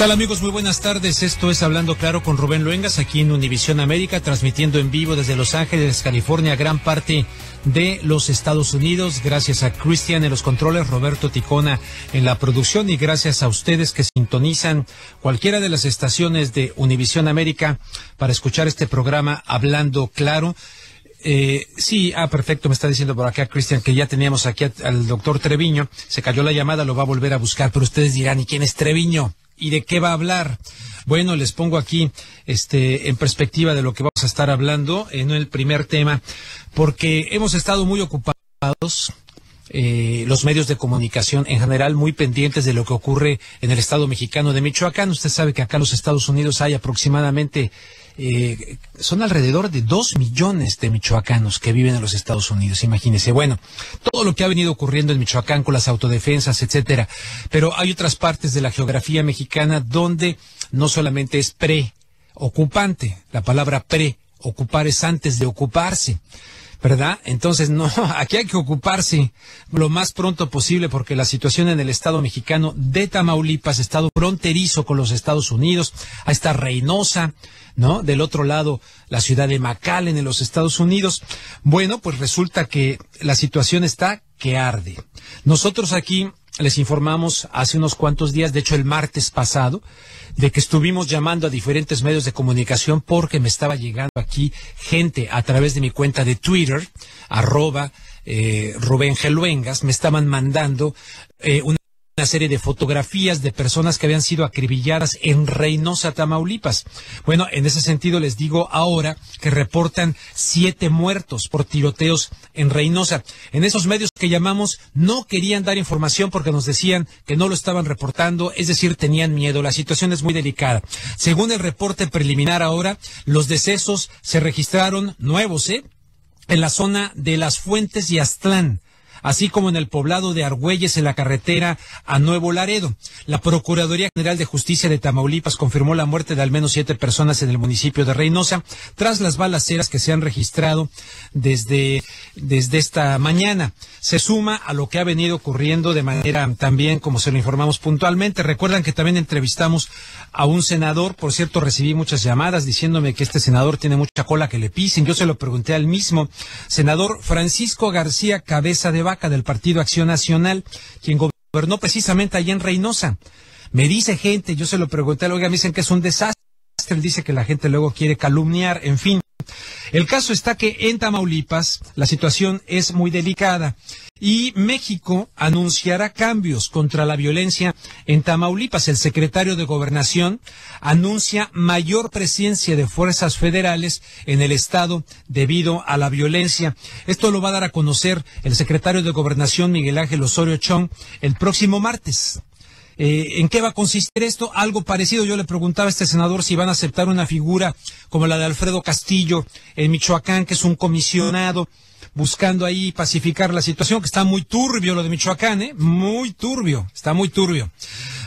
tal, amigos? Muy buenas tardes. Esto es Hablando Claro con Rubén Luengas, aquí en Univisión América, transmitiendo en vivo desde Los Ángeles, California, gran parte de los Estados Unidos. Gracias a Cristian en los controles, Roberto Ticona en la producción, y gracias a ustedes que sintonizan cualquiera de las estaciones de Univisión América para escuchar este programa Hablando Claro. Sí, perfecto, me está diciendo por acá Cristian que ya teníamos aquí al doctor Treviño. Se cayó la llamada, lo va a volver a buscar, pero ustedes dirán, ¿y quién es Treviño? ¿Y de qué va a hablar? Bueno, les pongo aquí en perspectiva de lo que vamos a estar hablando en el primer tema, porque hemos estado muy ocupados, los medios de comunicación en general, muy pendientes de lo que ocurre en el estado mexicano de Michoacán. Usted sabe que acá en los Estados Unidos hay aproximadamente son alrededor de 2 millones de michoacanos que viven en los Estados Unidos, imagínese. Bueno, todo lo que ha venido ocurriendo en Michoacán con las autodefensas, etcétera, pero hay otras partes de la geografía mexicana donde no solamente es preocupante, la palabra preocupar es antes de ocuparse, ¿verdad? Entonces, no, aquí hay que ocuparse lo más pronto posible, porque la situación en el estado mexicano de Tamaulipas, estado fronterizo con los Estados Unidos, ahí está Reynosa, ¿no? Del otro lado, la ciudad de McAllen en los Estados Unidos. Bueno, pues resulta que la situación está que arde. Nosotros aquí les informamos hace unos cuantos días, de hecho el martes pasado, de que estuvimos llamando a diferentes medios de comunicación porque me estaba llegando aquí gente a través de mi cuenta de Twitter, @Rubén G. Luengas, me estaban mandando una serie de fotografías de personas que habían sido acribilladas en Reynosa, Tamaulipas. Bueno, en ese sentido les digo ahora que reportan 7 muertos por tiroteos en Reynosa. En esos medios que llamamos no querían dar información porque nos decían que no lo estaban reportando, es decir, tenían miedo. La situación es muy delicada. Según el reporte preliminar ahora, los decesos se registraron nuevos, en la zona de Las Fuentes y Aztlán, así como en el poblado de Argüelles, en la carretera a Nuevo Laredo. La Procuraduría General de Justicia de Tamaulipas confirmó la muerte de al menos 7 personas en el municipio de Reynosa, tras las balaceras que se han registrado desde esta mañana. Se suma a lo que ha venido ocurriendo de manera también, como se lo informamos puntualmente. Recuerdan que también entrevistamos a un senador, por cierto, recibí muchas llamadas diciéndome que este senador tiene mucha cola que le pisen. Yo se lo pregunté al mismo senador Francisco García Cabeza de Vaca, del Partido Acción Nacional, quien gobernó precisamente allá en Reynosa. Me dice gente, yo se lo pregunté, oiga, me dicen que es un desastre, él dice que la gente luego quiere calumniar, en fin. El caso está que en Tamaulipas la situación es muy delicada y México anunciará cambios contra la violencia en Tamaulipas. El secretario de Gobernación anuncia mayor presencia de fuerzas federales en el estado debido a la violencia. Esto lo va a dar a conocer el secretario de Gobernación, Miguel Ángel Osorio Chong, el próximo martes. ¿En qué va a consistir esto? Algo parecido. Yo le preguntaba a este senador si van a aceptar una figura como la de Alfredo Castillo en Michoacán, que es un comisionado buscando ahí pacificar la situación, que está muy turbio lo de Michoacán, muy turbio, está muy turbio.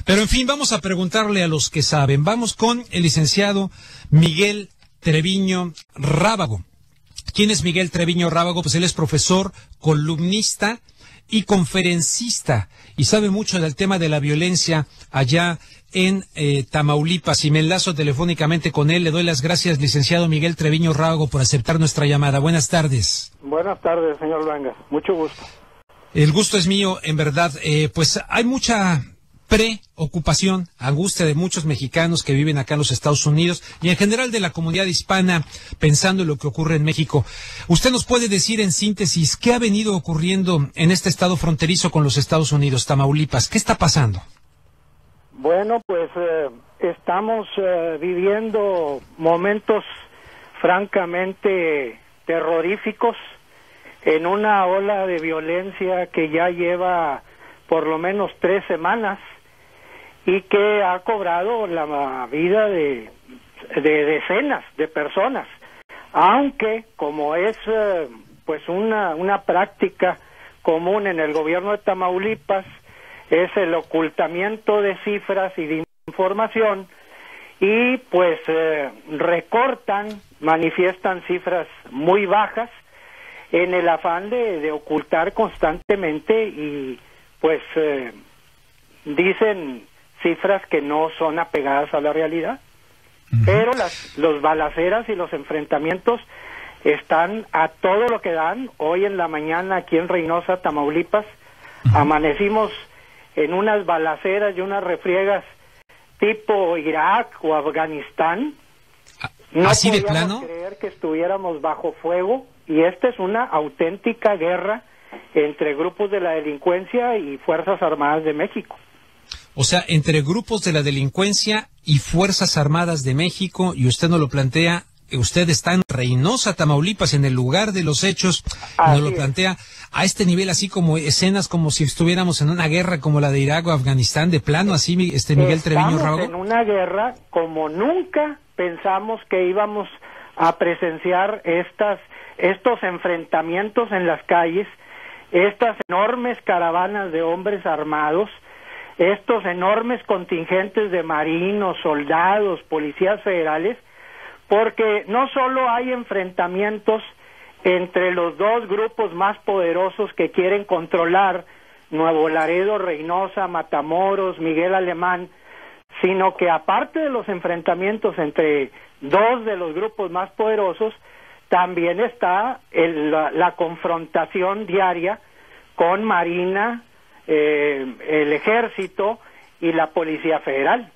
Pero en fin, vamos a preguntarle a los que saben. Vamos con el licenciado Miguel Treviño Rábago. ¿Quién es Miguel Treviño Rábago? Pues él es profesor, columnista y conferencista, y sabe mucho del tema de la violencia allá en Tamaulipas, y me enlazo telefónicamente con él. Le doy las gracias, licenciado Miguel Treviño Rábago, por aceptar nuestra llamada. Buenas tardes. Buenas tardes, señor Luengas. Mucho gusto. El gusto es mío, en verdad. Pues hay mucha preocupación, angustia de muchos mexicanos que viven acá en los Estados Unidos y en general de la comunidad hispana, pensando en lo que ocurre en México. ¿Usted nos puede decir en síntesis qué ha venido ocurriendo en este estado fronterizo con los Estados Unidos, Tamaulipas? ¿Qué está pasando? Bueno, pues estamos viviendo momentos francamente terroríficos en una ola de violencia que ya lleva por lo menos 3 semanas y que ha cobrado la vida de decenas de personas, aunque como es pues una práctica común en el gobierno de Tamaulipas, es el ocultamiento de cifras y de información, y pues recortan, manifiestan cifras muy bajas en el afán de ocultar constantemente, y pues dicen cifras que no son apegadas a la realidad. Pero los balaceras y los enfrentamientos están a todo lo que dan. Hoy en la mañana aquí en Reynosa, Tamaulipas, amanecimos en unas balaceras y unas refriegas tipo Irak o Afganistán. No ¿Así de podíamos plano? creer que estuviéramos bajo fuego, y esta es una auténtica guerra entre grupos de la delincuencia y Fuerzas Armadas de México. O sea, entre grupos de la delincuencia y Fuerzas Armadas de México, y usted nos lo plantea, usted está en Reynosa, Tamaulipas, en el lugar de los hechos, y nos lo plantea a este nivel, así como escenas como si estuviéramos en una guerra como la de Irak o Afganistán, de plano, así, Miguel Treviño Rábago. Estamos en una guerra como nunca pensamos que íbamos a presenciar estos enfrentamientos en las calles, estas enormes caravanas de hombres armados, estos enormes contingentes de marinos, soldados, policías federales, porque no solo hay enfrentamientos entre los dos grupos más poderosos que quieren controlar Nuevo Laredo, Reynosa, Matamoros, Miguel Alemán, sino que aparte de los enfrentamientos entre dos de los grupos más poderosos, también está la confrontación diaria con Marina, el Ejército y la Policía Federal.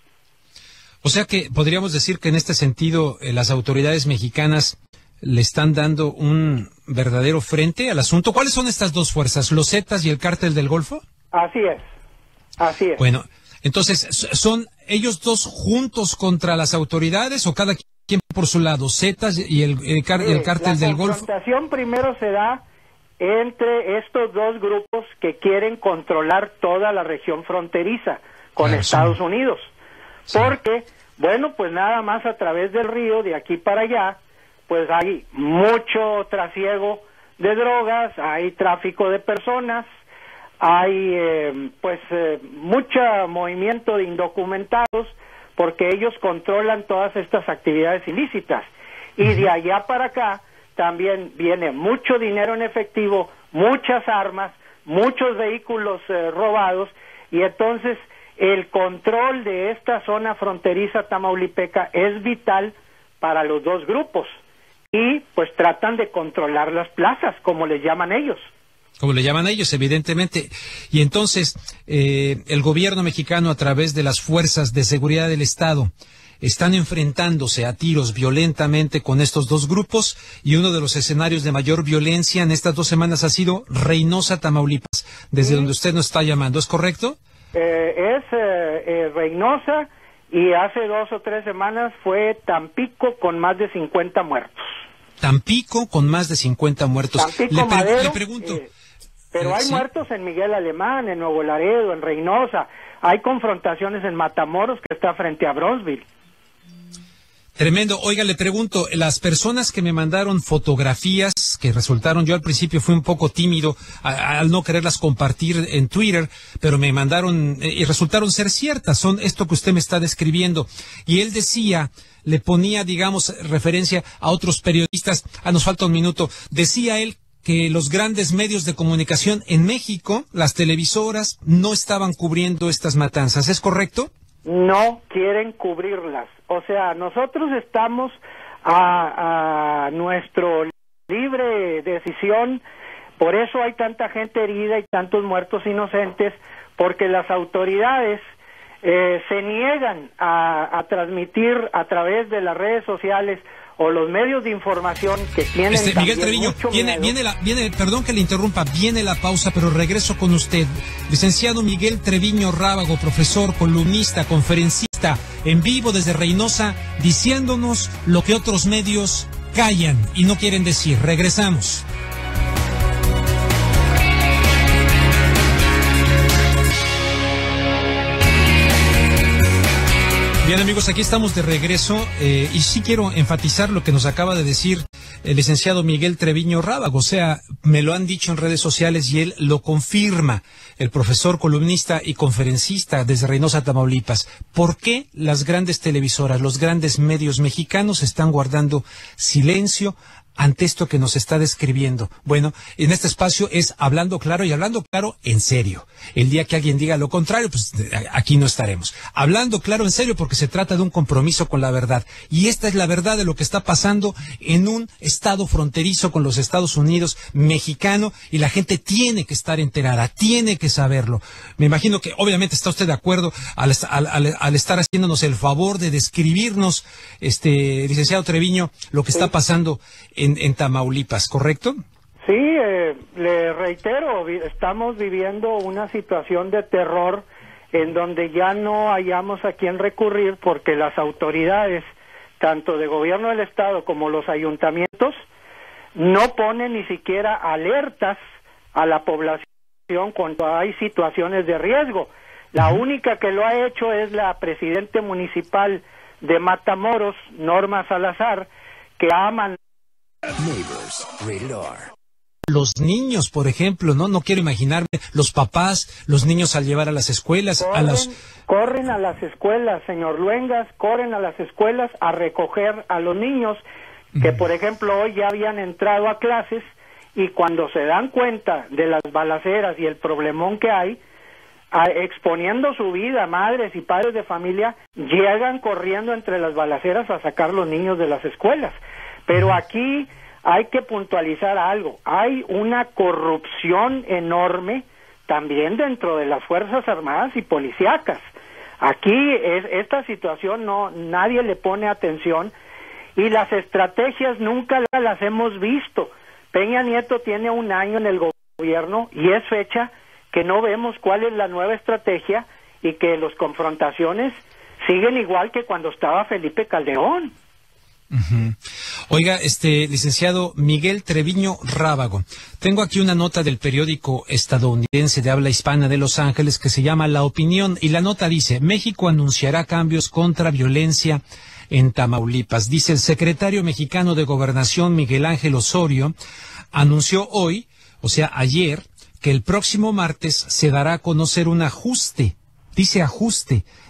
O sea que podríamos decir que en este sentido las autoridades mexicanas le están dando un verdadero frente al asunto. ¿Cuáles son estas dos fuerzas, los Zetas y el Cártel del Golfo? Así es, así es. Bueno, entonces, ¿son ellos dos juntos contra las autoridades o cada quien por su lado, Zetas y el Cártel del Golfo? La confrontación primero se da entre estos dos grupos que quieren controlar toda la región fronteriza con Estados Unidos. Sí. Porque, bueno, pues nada más a través del río, de aquí para allá, pues hay mucho trasiego de drogas, hay tráfico de personas, hay mucho movimiento de indocumentados, porque ellos controlan todas estas actividades ilícitas. Y de allá para acá también viene mucho dinero en efectivo, muchas armas, muchos vehículos robados, y entonces el control de esta zona fronteriza tamaulipeca es vital para los dos grupos, y pues tratan de controlar las plazas, como les llaman ellos. Como le llaman ellos, evidentemente. Y entonces, el gobierno mexicano, a través de las fuerzas de seguridad del Estado, están enfrentándose a tiros violentamente con estos dos grupos, y uno de los escenarios de mayor violencia en estas 2 semanas ha sido Reynosa, Tamaulipas, desde donde usted nos está llamando, ¿es correcto? Es Reynosa, y hace 2 o 3 semanas fue Tampico con más de 50 muertos. Tampico con más de 50 muertos. Madero, le pregunto... pero hay muertos en Miguel Alemán, en Nuevo Laredo, en Reynosa. Hay confrontaciones en Matamoros, que está frente a Bronzeville. Tremendo. Oiga, le pregunto, las personas que me mandaron fotografías que resultaron, yo al principio fui un poco tímido al no quererlas compartir en Twitter, pero me mandaron y resultaron ser ciertas, son esto que usted me está describiendo. Y él decía, le ponía, digamos, referencia a otros periodistas, nos falta un minuto, decía él que los grandes medios de comunicación en México, las televisoras, no estaban cubriendo estas matanzas, ¿es correcto? No quieren cubrirlas. O sea, nosotros estamos a nuestro libre decisión, por eso hay tanta gente herida y tantos muertos inocentes, porque las autoridades se niegan a transmitir a través de las redes sociales o los medios de información que tienen Miguel Treviño, viene, perdón que le interrumpa, viene la pausa, pero regreso con usted. Licenciado Miguel Treviño Rábago, profesor, columnista, conferencista, en vivo desde Reynosa, diciéndonos lo que otros medios callan y no quieren decir. Regresamos. Bien, amigos, aquí estamos de regreso y sí quiero enfatizar lo que nos acaba de decir el licenciado Miguel Treviño Rábago. O sea, me lo han dicho en redes sociales y él lo confirma, el profesor, columnista y conferencista desde Reynosa, Tamaulipas. ¿Por qué las grandes televisoras, los grandes medios mexicanos están guardando silencio ante esto que nos está describiendo? Bueno, en este espacio es hablando claro y hablando claro en serio. El día que alguien diga lo contrario, pues aquí no estaremos. Hablando claro en serio porque se trata de un compromiso con la verdad. Y esta es la verdad de lo que está pasando en un estado fronterizo con los Estados Unidos mexicano, y la gente tiene que estar enterada, tiene que saberlo. Me imagino que obviamente está usted de acuerdo al estar haciéndonos el favor de describirnos, licenciado Treviño, lo que está pasando en Tamaulipas, ¿correcto? Sí, le reitero, estamos viviendo una situación de terror en donde ya no hayamos a quién recurrir porque las autoridades, tanto de gobierno del Estado como los ayuntamientos, no ponen ni siquiera alertas a la población cuando hay situaciones de riesgo. La única que lo ha hecho es la presidenta municipal de Matamoros, Norma Salazar, que ha mandado Neighbors, Rated R. Los niños, por ejemplo, no quiero imaginarme, los papás, los niños al llevar a las escuelas, corren a las escuelas, señor Luengas, corren a las escuelas a recoger a los niños que, por ejemplo, hoy ya habían entrado a clases, y cuando se dan cuenta de las balaceras y el problemón que hay, exponiendo su vida, madres y padres de familia llegan corriendo entre las balaceras a sacar los niños de las escuelas. Pero aquí hay que puntualizar algo, hay una corrupción enorme también dentro de las Fuerzas Armadas y policíacas. Aquí esta situación nadie le pone atención, y las estrategias nunca las hemos visto. Peña Nieto tiene 1 año en el gobierno y es fecha que no vemos cuál es la nueva estrategia, y que las confrontaciones siguen igual que cuando estaba Felipe Calderón. Oiga, licenciado Miguel Treviño Rábago, tengo aquí una nota del periódico estadounidense de habla hispana de Los Ángeles que se llama La Opinión, y la nota dice: México anunciará cambios contra violencia en Tamaulipas. Dice: el secretario mexicano de Gobernación, Miguel Ángel Osorio, anunció hoy, o sea, ayer, que el próximo martes se dará a conocer un ajuste,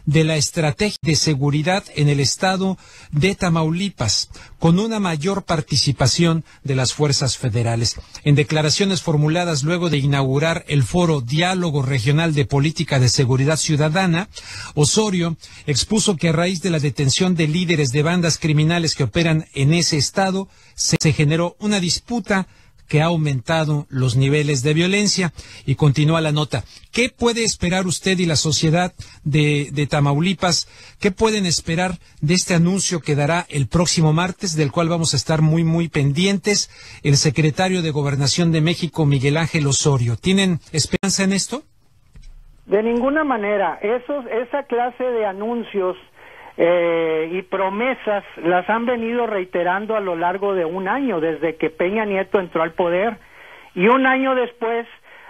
de la estrategia de seguridad en el estado de Tamaulipas, con una mayor participación de las fuerzas federales. En declaraciones formuladas luego de inaugurar el foro Diálogo Regional de Política de Seguridad Ciudadana, Osorio expuso que a raíz de la detención de líderes de bandas criminales que operan en ese estado, se generó una disputa que ha aumentado los niveles de violencia. Y continúa la nota: ¿qué puede esperar usted y la sociedad de Tamaulipas? ¿Qué pueden esperar de este anuncio que dará el próximo martes, del cual vamos a estar muy, muy pendientes, el secretario de Gobernación de México, Miguel Ángel Osorio? ¿Tienen esperanza en esto? De ninguna manera. Esa clase de anuncios y promesas las han venido reiterando a lo largo de 1 año, desde que Peña Nieto entró al poder, y 1 año después,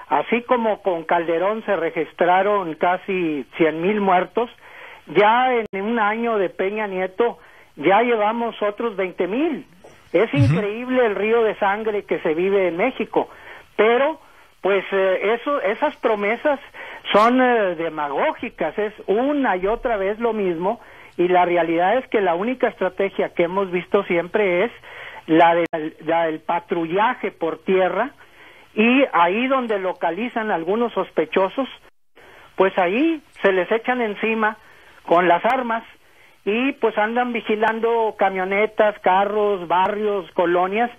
así como con Calderón se registraron casi 100,000 muertos, ya en 1 año de Peña Nieto ya llevamos otros 20,000. Es increíble el río de sangre que se vive en México, pero pues esas promesas son demagógicas, es una y otra vez lo mismo. Y la realidad es que la única estrategia que hemos visto siempre es la del patrullaje por tierra, y ahí donde localizan algunos sospechosos, pues ahí se les echan encima con las armas, y pues andan vigilando camionetas, carros, barrios, colonias,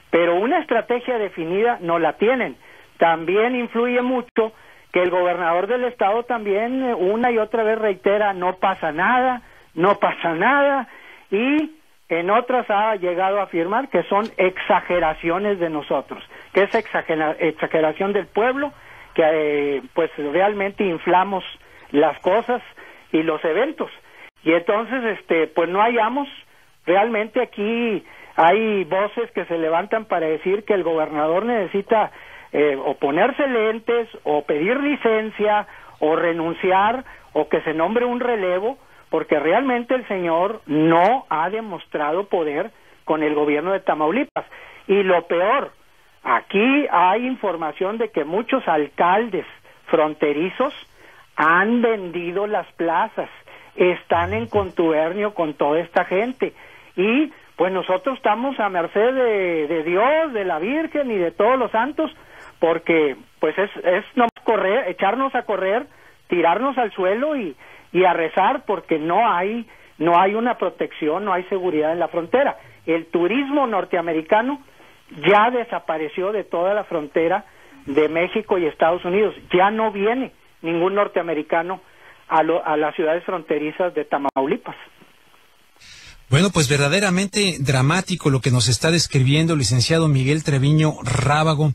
pero una estrategia definida no la tienen. También influye mucho que el gobernador del estado también una y otra vez reitera: no pasa nada, y en otras ha llegado a afirmar que son exageraciones de nosotros, que es exageración del pueblo, que pues realmente inflamos las cosas y los eventos. Y entonces pues no hallamos, realmente aquí hay voces que se levantan para decir que el gobernador necesita o ponerse lentes, o pedir licencia, o renunciar, o que se nombre un relevo, porque realmente el señor no ha demostrado poder con el gobierno de Tamaulipas. Y lo peor, aquí hay información de que muchos alcaldes fronterizos han vendido las plazas, están en contubernio con toda esta gente, y pues nosotros estamos a merced de Dios, de la Virgen y de todos los santos, porque pues es no correr, echarnos a correr, tirarnos al suelo y a rezar, porque no hay una protección, no hay seguridad en la frontera. El turismo norteamericano ya desapareció de toda la frontera de México y Estados Unidos. Ya no viene ningún norteamericano a las ciudades fronterizas de Tamaulipas. Bueno, pues verdaderamente dramático lo que nos está describiendo el licenciado Miguel Treviño Rábago,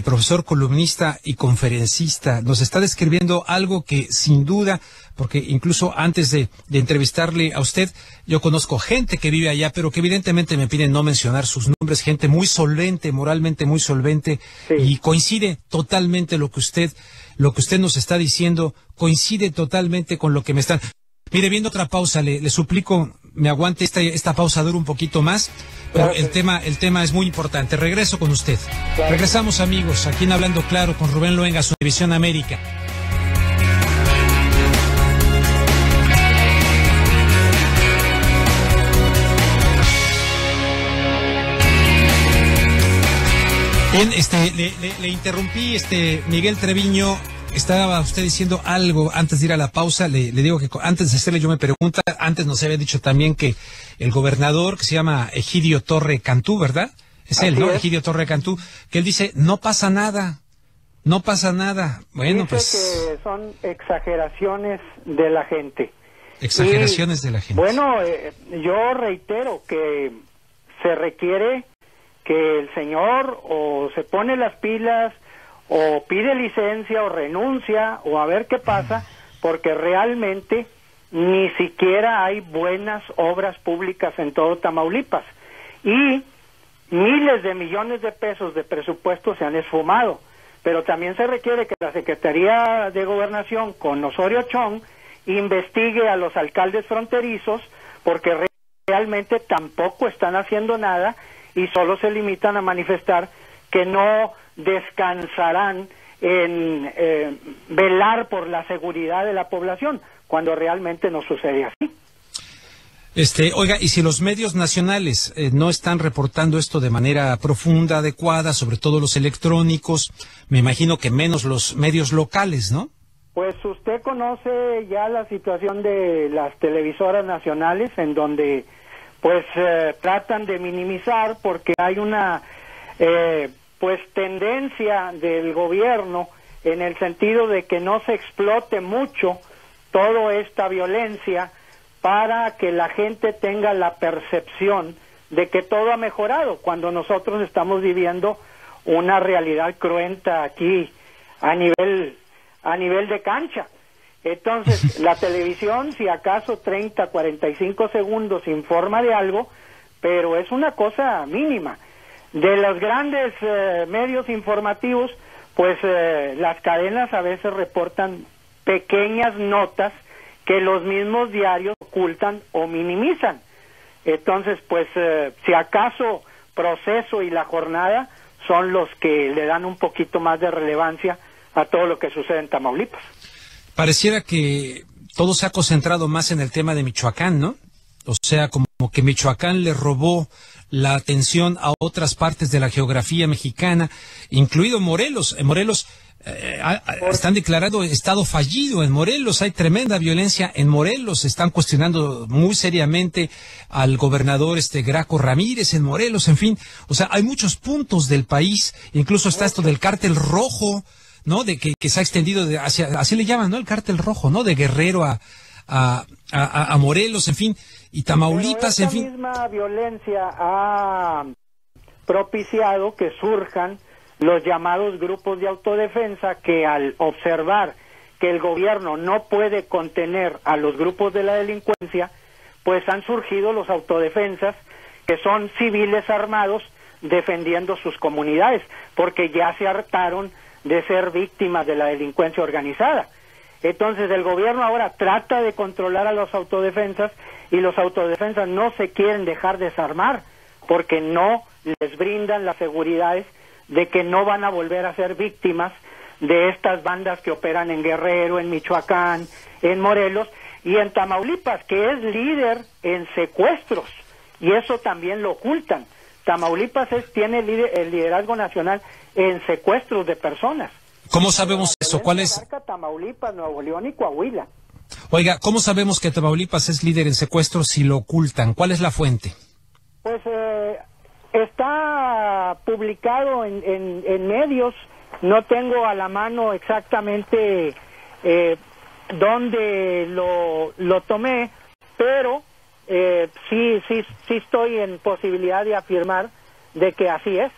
profesor, columnista y conferencista. Nos está describiendo algo que sin duda, porque incluso antes de entrevistarle a usted, yo conozco gente que vive allá, pero que evidentemente me piden no mencionar sus nombres, gente muy solvente, moralmente muy solvente, sí. Y coincide totalmente lo que usted nos está diciendo, coincide totalmente con lo que me están... Mire, viendo otra pausa, le suplico, me aguante, esta pausa dura un poquito más, pero el tema es muy importante. Regreso con usted. Claro. Regresamos, amigos, aquí en Hablando Claro con Rubén Luengas, Univisión América. Bien, le interrumpí, Miguel Treviño. Estaba usted diciendo algo antes de ir a la pausa. Le digo que antes de hacerle yo me pregunta, antes nos había dicho también que el gobernador, que se llama Egidio Torre Cantú, ¿verdad? Es él, ¿no? Egidio Torre Cantú, que él dice, no pasa nada. Bueno, dice pues... que son exageraciones de la gente. Exageraciones de la gente. Bueno, yo reitero que se requiere que el señor o se pone las pilas o pide licencia o renuncia o a ver qué pasa, porque realmente ni siquiera hay buenas obras públicas en todo Tamaulipas y miles de millones de pesos de presupuesto se han esfumado, pero también se requiere que la Secretaría de Gobernación con Osorio Chong investigue a los alcaldes fronterizos, porque realmente tampoco están haciendo nada y solo se limitan a manifestar que no descansarán en velar por la seguridad de la población, cuando realmente no sucede así. Oiga, y si los medios nacionales no están reportando esto de manera profunda, adecuada, sobre todo los electrónicos, me imagino que menos los medios locales, ¿no? Pues usted conoce ya la situación de las televisoras nacionales, en donde pues tratan de minimizar, porque hay una pues tendencia del gobierno en el sentido de que no se explote mucho toda esta violencia para que la gente tenga la percepción de que todo ha mejorado, cuando nosotros estamos viviendo una realidad cruenta aquí a nivel de cancha. Entonces, la televisión, si acaso 30, 45 segundos informa de algo, pero es una cosa mínima. De los grandes medios informativos, pues las cadenas a veces reportan pequeñas notas que los mismos diarios ocultan o minimizan. Entonces, pues si acaso Proceso y La Jornada son los que le dan un poquito más de relevancia a todo lo que sucede en Tamaulipas. Pareciera que todo se ha concentrado más en el tema de Michoacán, ¿no? O sea, como que Michoacán le robó la atención a otras partes de la geografía mexicana, incluido Morelos. En Morelos están declarando estado fallido. En Morelos hay tremenda violencia. En Morelos están cuestionando muy seriamente al gobernador Graco Ramírez en Morelos. En fin, o sea, hay muchos puntos del país. Incluso está esto del cártel rojo, ¿no? De que se ha extendido así le llaman, ¿no? El cártel rojo, ¿no? De Guerrero a Morelos, en fin, y Tamaulipas, en fin. La misma violencia ha propiciado que surjan los llamados grupos de autodefensa, que al observar que el gobierno no puede contener a los grupos de la delincuencia, pues han surgido los autodefensas, que son civiles armados defendiendo sus comunidades, porque ya se hartaron de ser víctimas de la delincuencia organizada. Entonces el gobierno ahora trata de controlar a los autodefensas, y los autodefensas no se quieren dejar desarmar, porque no les brindan las seguridades de que no van a volver a ser víctimas de estas bandas que operan en Guerrero, en Michoacán, en Morelos y en Tamaulipas, que es líder en secuestros y eso también lo ocultan. Tamaulipas tiene el liderazgo nacional en secuestros de personas. ¿Cómo sabemos eso? ¿Cuál es? Tamaulipas, Nuevo León y Coahuila. Oiga, ¿cómo sabemos que Tamaulipas es líder en secuestros si lo ocultan? ¿Cuál es la fuente? Pues está publicado en medios, no tengo a la mano exactamente dónde lo tomé, pero sí estoy en posibilidad de afirmar de que así es.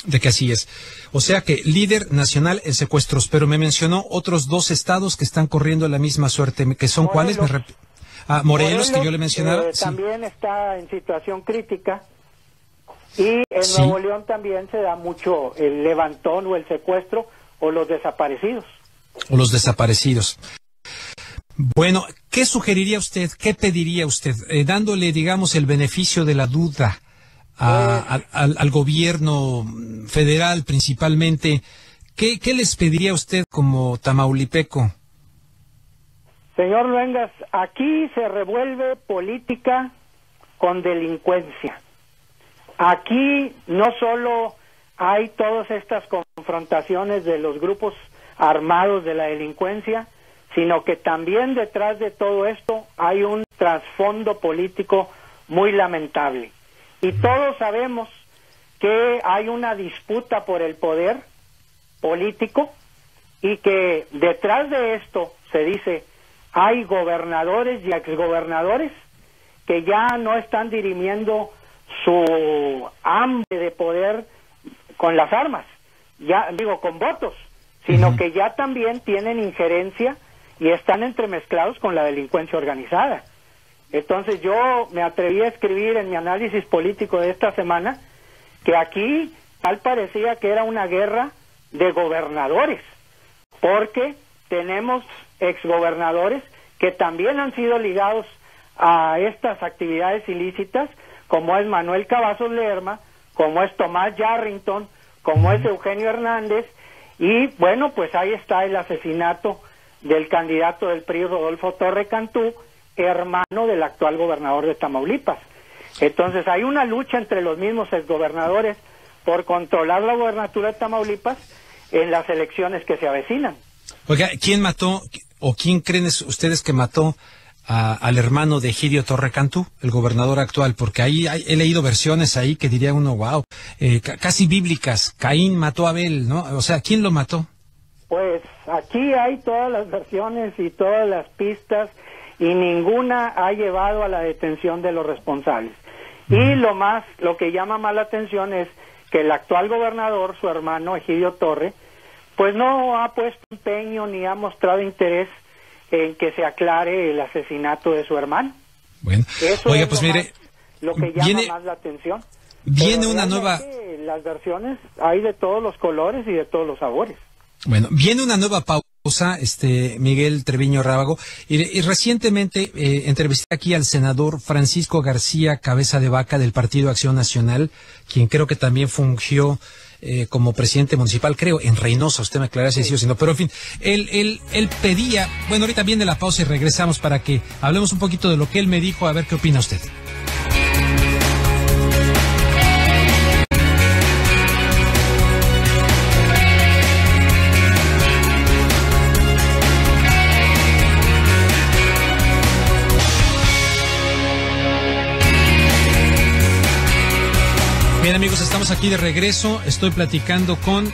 De que así es. O sea que líder nacional en secuestros, pero me mencionó otros 2 estados que están corriendo la misma suerte, que son Morelos. ¿cuáles? Morelos, que yo le mencionaba. Sí. También está en situación crítica, y en Sí. Nuevo León también se da mucho el levantón o el secuestro o los desaparecidos. O los desaparecidos. Bueno, ¿qué sugeriría usted, qué pediría usted, dándole, digamos, el beneficio de la duda al gobierno federal principalmente? ¿Qué les pediría usted como tamaulipeco? Señor Luengas, aquí se revuelve política con delincuencia. Aquí no solo hay todas estas confrontaciones de los grupos armados de la delincuencia, sino que también detrás de todo esto hay un trasfondo político muy lamentable. Y todos sabemos que hay una disputa por el poder político y que detrás de esto se dice hay gobernadores y exgobernadores que ya no están dirimiendo su hambre de poder con las armas, ya digo con votos, sino que ya también tienen injerencia y están entremezclados con la delincuencia organizada. Entonces yo me atreví a escribir en mi análisis político de esta semana que aquí tal parecía que era una guerra de gobernadores, porque tenemos exgobernadores que también han sido ligados a estas actividades ilícitas, como es Manuel Cavazos Lerma, como es Tomás Yarrington, como es Eugenio Hernández, y bueno, pues ahí está el asesinato del candidato del PRI, Rodolfo Torre Cantú, hermano del actual gobernador de Tamaulipas. Entonces hay una lucha entre los mismos exgobernadores por controlar la gobernatura de Tamaulipas en las elecciones que se avecinan. Oiga, ¿quién mató o quién creen ustedes que mató al hermano de Egidio Torre Cantú, el gobernador actual? Porque ahí he leído versiones ahí que diría uno, wow, casi bíblicas. Caín mató a Abel, ¿no? O sea, ¿quién lo mató? Pues aquí hay todas las versiones y todas las pistas y ninguna ha llevado a la detención de los responsables. Y lo que llama más la atención es que el actual gobernador, su hermano Egidio Torre, pues no ha puesto empeño ni ha mostrado interés en que se aclare el asesinato de su hermano. Bueno, eso oiga, es pues mire, lo que llama más la atención. Viene Pero una nueva... Las versiones hay de todos los colores y de todos los sabores. Bueno, viene una nueva pausa, Miguel Treviño Rábago, y recientemente entrevisté aquí al senador Francisco García Cabeza de Vaca del Partido Acción Nacional, quien creo que también fungió como presidente municipal, creo, en Reynosa. Usted me aclarará si sí o si no, pero en fin, él pedía, bueno, ahorita viene la pausa y regresamos para que hablemos un poquito de lo que él me dijo, a ver qué opina usted. Bien, amigos, estamos aquí de regreso. Estoy platicando con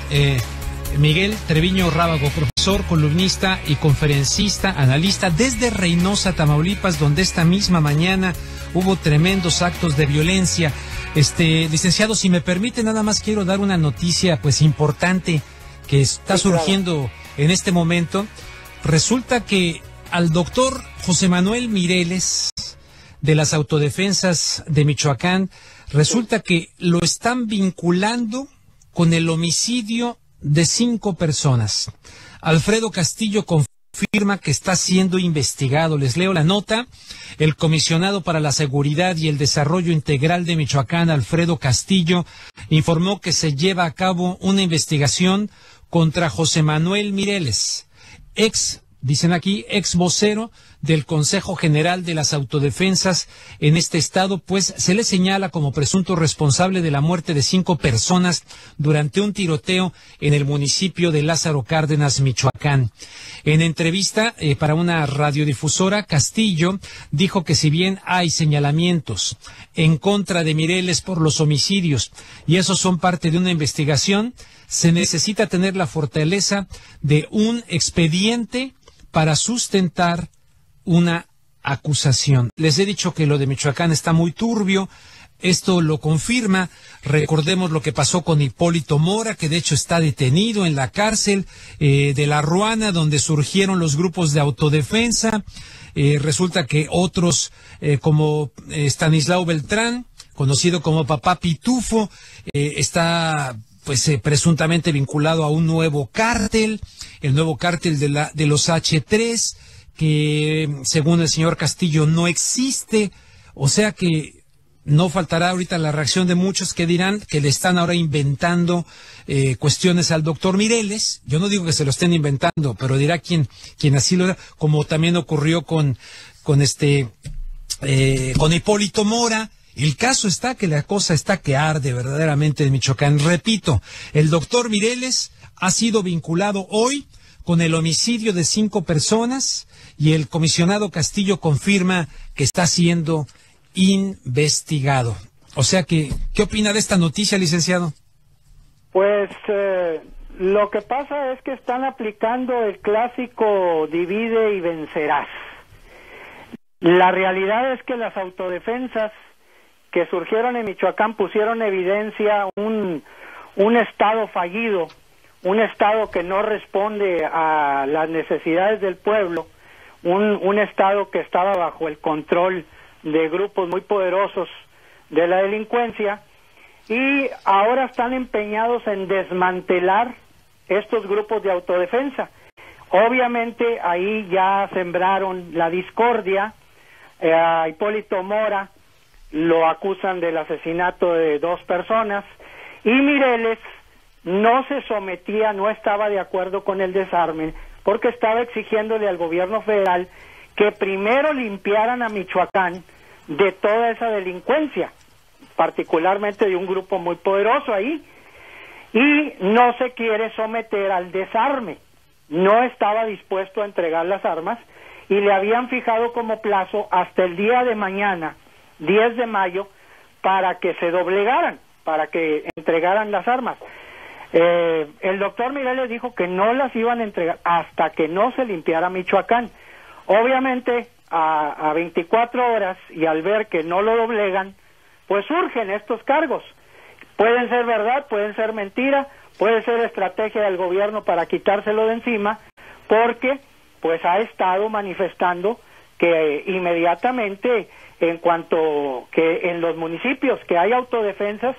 Miguel Treviño Rábago, profesor, columnista y conferencista, analista desde Reynosa, Tamaulipas, donde esta misma mañana hubo tremendos actos de violencia. Licenciado, si me permite, nada más quiero dar una noticia pues importante que está surgiendo en este momento. Resulta que al doctor José Manuel Mireles, de las Autodefensas de Michoacán, resulta que lo están vinculando con el homicidio de 5 personas. Alfredo Castillo confirma que está siendo investigado. Les leo la nota. El comisionado para la Seguridad y el Desarrollo Integral de Michoacán, Alfredo Castillo, informó que se lleva a cabo una investigación contra José Manuel Mireles, dicen aquí, ex vocero del Consejo General de las Autodefensas en este estado, pues se le señala como presunto responsable de la muerte de 5 personas durante un tiroteo en el municipio de Lázaro Cárdenas, Michoacán. En entrevista para una radiodifusora, Castillo dijo que si bien hay señalamientos en contra de Mireles por los homicidios, y esos son parte de una investigación, se necesita tener la fortaleza de un expediente para sustentar una acusación. Les he dicho que lo de Michoacán está muy turbio. Esto lo confirma. Recordemos lo que pasó con Hipólito Mora, que de hecho está detenido en la cárcel de La Ruana, donde surgieron los grupos de autodefensa. Resulta que otros como Estanislao Beltrán, conocido como Papá Pitufo, está pues presuntamente vinculado a un nuevo cártel, el nuevo cártel de los H3, que según el señor Castillo no existe. O sea que no faltará ahorita la reacción de muchos que dirán que le están ahora inventando cuestiones al doctor Mireles. Yo no digo que se lo estén inventando, pero dirá quien así lo era, como también ocurrió con Hipólito Mora. El caso está que la cosa está que arde verdaderamente en Michoacán. Repito, el doctor Mireles ha sido vinculado hoy con el homicidio de 5 personas y el comisionado Castillo confirma que está siendo investigado. O sea que, ¿qué opina de esta noticia, licenciado? Pues lo que pasa es que están aplicando el clásico divide y vencerás. La realidad es que las autodefensas que surgieron en Michoacán pusieron en evidencia un estado fallido, un estado que no responde a las necesidades del pueblo, un estado que estaba bajo el control de grupos muy poderosos de la delincuencia, y ahora están empeñados en desmantelar estos grupos de autodefensa. Obviamente ahí ya sembraron la discordia. A Hipólito Mora lo acusan del asesinato de 2 personas, y Mireles no se sometía, no estaba de acuerdo con el desarme, porque estaba exigiéndole al gobierno federal que primero limpiaran a Michoacán de toda esa delincuencia, particularmente de un grupo muy poderoso ahí, y no se quiere someter al desarme, no estaba dispuesto a entregar las armas, y le habían fijado como plazo hasta el día de mañana, 10 de mayo, para que se doblegaran, para que entregaran las armas. El doctor Mireles dijo que no las iban a entregar hasta que no se limpiara Michoacán. Obviamente, a 24 horas, y al ver que no lo doblegan, pues surgen estos cargos. Pueden ser verdad, pueden ser mentira, puede ser estrategia del gobierno para quitárselo de encima, porque pues ha estado manifestando que inmediatamente, en cuanto que en los municipios que hay autodefensas,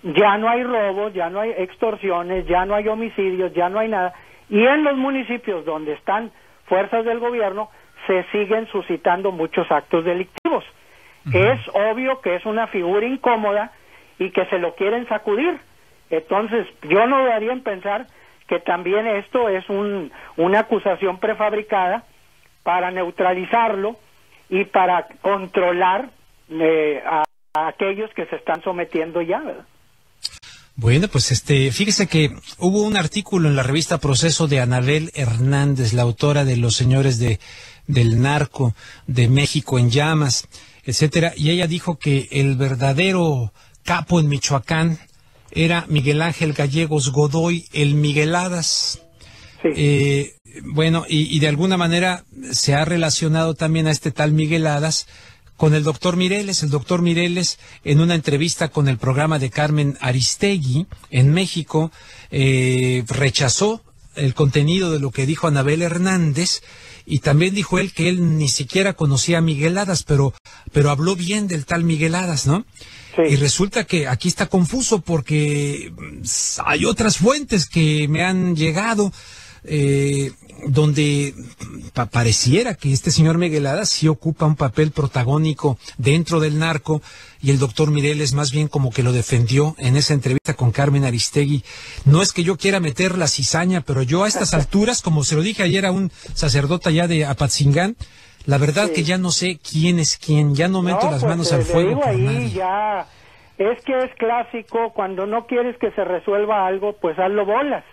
ya no hay robos, ya no hay extorsiones, ya no hay homicidios, ya no hay nada, y en los municipios donde están fuerzas del gobierno se siguen suscitando muchos actos delictivos. Es obvio que es una figura incómoda y que se lo quieren sacudir. Entonces yo no dudaría en pensar que también esto es una acusación prefabricada para neutralizarlo y para controlar a aquellos que se están sometiendo ya, ¿verdad? Bueno, pues fíjese que hubo un artículo en la revista Proceso de Anabel Hernández, la autora de Los Señores del Narco, de México en Llamas, etcétera, y ella dijo que el verdadero capo en Michoacán era Miguel Ángel Gallegos Godoy, el Migueladas. Sí. Bueno, y de alguna manera se ha relacionado también a este tal Migueladas con el doctor Mireles. El doctor Mireles, en una entrevista con el programa de Carmen Aristegui en México, rechazó el contenido de lo que dijo Anabel Hernández, y también dijo él que él ni siquiera conocía a Migueladas, pero habló bien del tal Migueladas, ¿no? Sí. Y resulta que aquí está confuso porque hay otras fuentes que me han llegado donde pareciera que este señor Migueladas sí ocupa un papel protagónico dentro del narco, y el doctor Mireles más bien como que lo defendió en esa entrevista con Carmen Aristegui. No es que yo quiera meter la cizaña, pero yo a estas alturas, como se lo dije ayer a un sacerdote allá de Apatzingán, La verdad Sí. que ya no sé quién es quién, ya no meto las manos al le fuego digo por ahí nadie. ya, es que es clásico, cuando no quieres que se resuelva algo, pues hazlo bolas.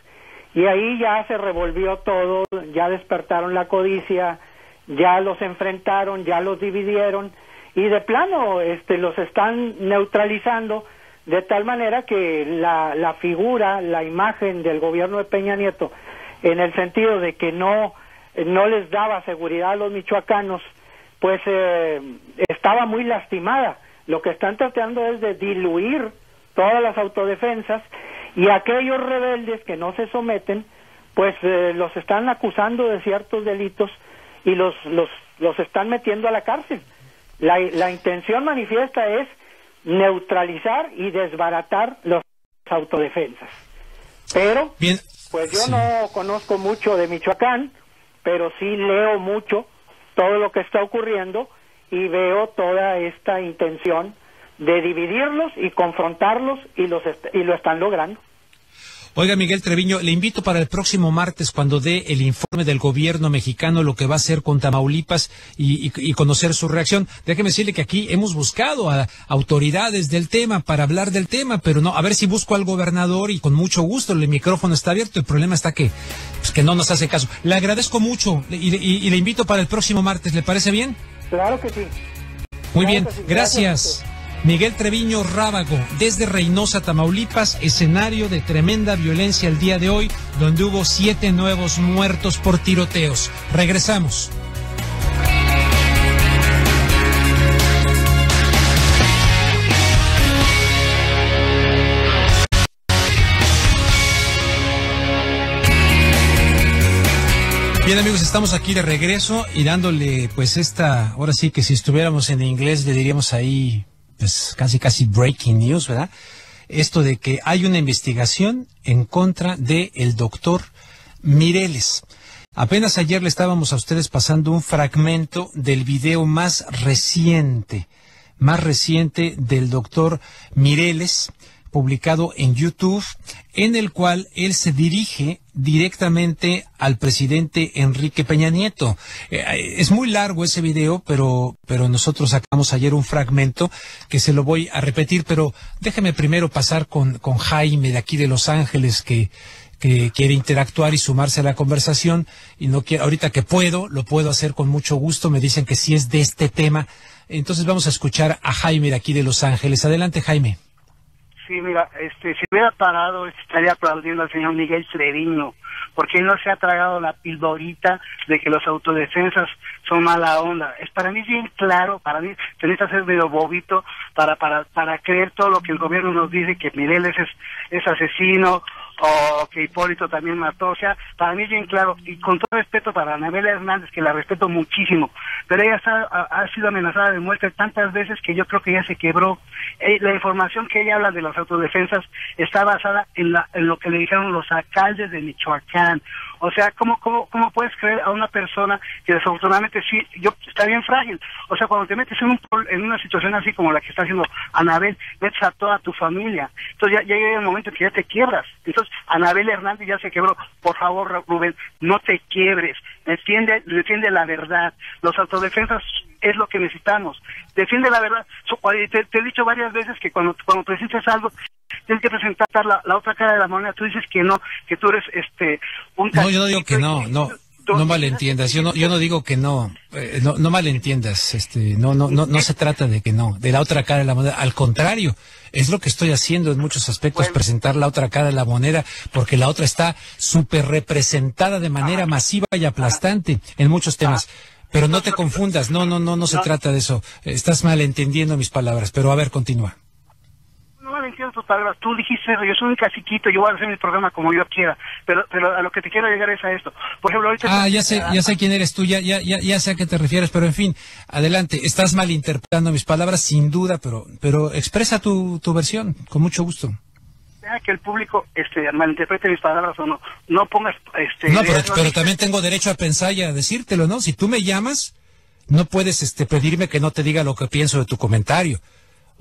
Y ahí ya se revolvió todo, ya despertaron la codicia, ya los enfrentaron, ya los dividieron, y de plano los están neutralizando, de tal manera que la figura, la imagen del gobierno de Peña Nieto, en el sentido de que no les daba seguridad a los michoacanos, pues estaba muy lastimada. Lo que están tratando es de diluir todas las autodefensas, y aquellos rebeldes que no se someten, pues los están acusando de ciertos delitos y los están metiendo a la cárcel. La intención manifiesta es neutralizar y desbaratar las autodefensas. Pero, Bien, pues yo sí. no conozco mucho de Michoacán, pero sí leo mucho todo lo que está ocurriendo y veo toda esta intención de dividirlos y confrontarlos, y lo están logrando. Oiga, Miguel Treviño, le invito para el próximo martes, cuando dé el informe del gobierno mexicano, lo que va a hacer con Tamaulipas, y conocer su reacción. Déjeme decirle que aquí hemos buscado a autoridades del tema para hablar del tema, pero no, a ver si busco al gobernador, y con mucho gusto, el micrófono está abierto. El problema está que no nos hace caso. Le agradezco mucho y le invito para el próximo martes. ¿Le parece bien? Claro que sí. Muy Claro bien, que sí. gracias. Miguel Treviño Rábago, desde Reynosa, Tamaulipas, escenario de tremenda violencia el día de hoy, donde hubo 7 nuevos muertos por tiroteos. Regresamos. Bien, amigos, estamos aquí de regreso y dándole pues ahora sí que si estuviéramos en inglés le diríamos ahí pues casi breaking news, ¿verdad? Esto de que hay una investigación en contra de el doctor Mireles. Apenas ayer le estábamos a ustedes pasando un fragmento del video más reciente del doctor Mireles, publicado en YouTube, en el cual él se dirige directamente al presidente Enrique Peña Nieto. Es muy largo ese video, pero nosotros sacamos ayer un fragmento que se lo voy a repetir, pero déjeme primero pasar con Jaime de aquí de Los Ángeles, que quiere interactuar y sumarse a la conversación, y no quiere, ahorita que lo puedo hacer con mucho gusto. Me dicen que sí es de este tema. Entonces vamos a escuchar a Jaime de aquí de Los Ángeles. Adelante, Jaime. Sí, mira, si hubiera parado, estaría aplaudiendo al señor Miguel Treviño, porque él no se ha tragado la pildorita de que los autodefensas son mala onda. Para mí es bien claro, para mí se necesita ser medio bobito para creer todo lo que el gobierno nos dice, que Mireles es asesino, o que Hipólito también mató. O sea, para mí es bien claro, y con todo respeto para Anabela Hernández, que la respeto muchísimo, pero ella ha sido amenazada de muerte tantas veces que yo creo que ya se quebró. La información que ella habla de las autodefensas está basada en lo que le dijeron los alcaldes de Michoacán. O sea, ¿cómo puedes creer a una persona que desafortunadamente sí, está bien frágil? O sea, cuando te metes en una situación así como la que está haciendo Anabel, metes a toda tu familia. Entonces ya llega el momento en que ya te quiebras. Entonces, Anabel Hernández ya se quebró. Por favor, Rubén, no te quiebres. Defiende la verdad. Los autodefensas es lo que necesitamos. Defiende la verdad. Te he dicho varias veces que cuando presentes algo, tienes que presentar la otra cara de la moneda. Tú dices que no, que tú eres un... No, yo no digo que no malentiendas. Yo no digo que no malentiendas. No se trata de que no, de la otra cara de la moneda. Al contrario, es lo que estoy haciendo en muchos aspectos, presentar la otra cara de la moneda, porque la otra está súper representada de manera masiva y aplastante en muchos temas. Pero no te confundas, no se trata de eso. Estás malentendiendo mis palabras, pero a ver, continúa. No entiendo tus palabras. Tú dijiste, yo soy un caciquito, yo voy a hacer mi programa como yo quiera, pero a lo que te quiero llegar es a esto. Por ejemplo, ahorita... ya sé quién eres tú, ya sé a qué te refieres, pero en fin, adelante. Estás malinterpretando mis palabras, sin duda, pero expresa tu versión, con mucho gusto. Deja que el público malinterprete mis palabras o no pongas... No, pero también tengo derecho a pensar y a decírtelo, ¿no? Si tú me llamas, no puedes pedirme que no te diga lo que pienso de tu comentario.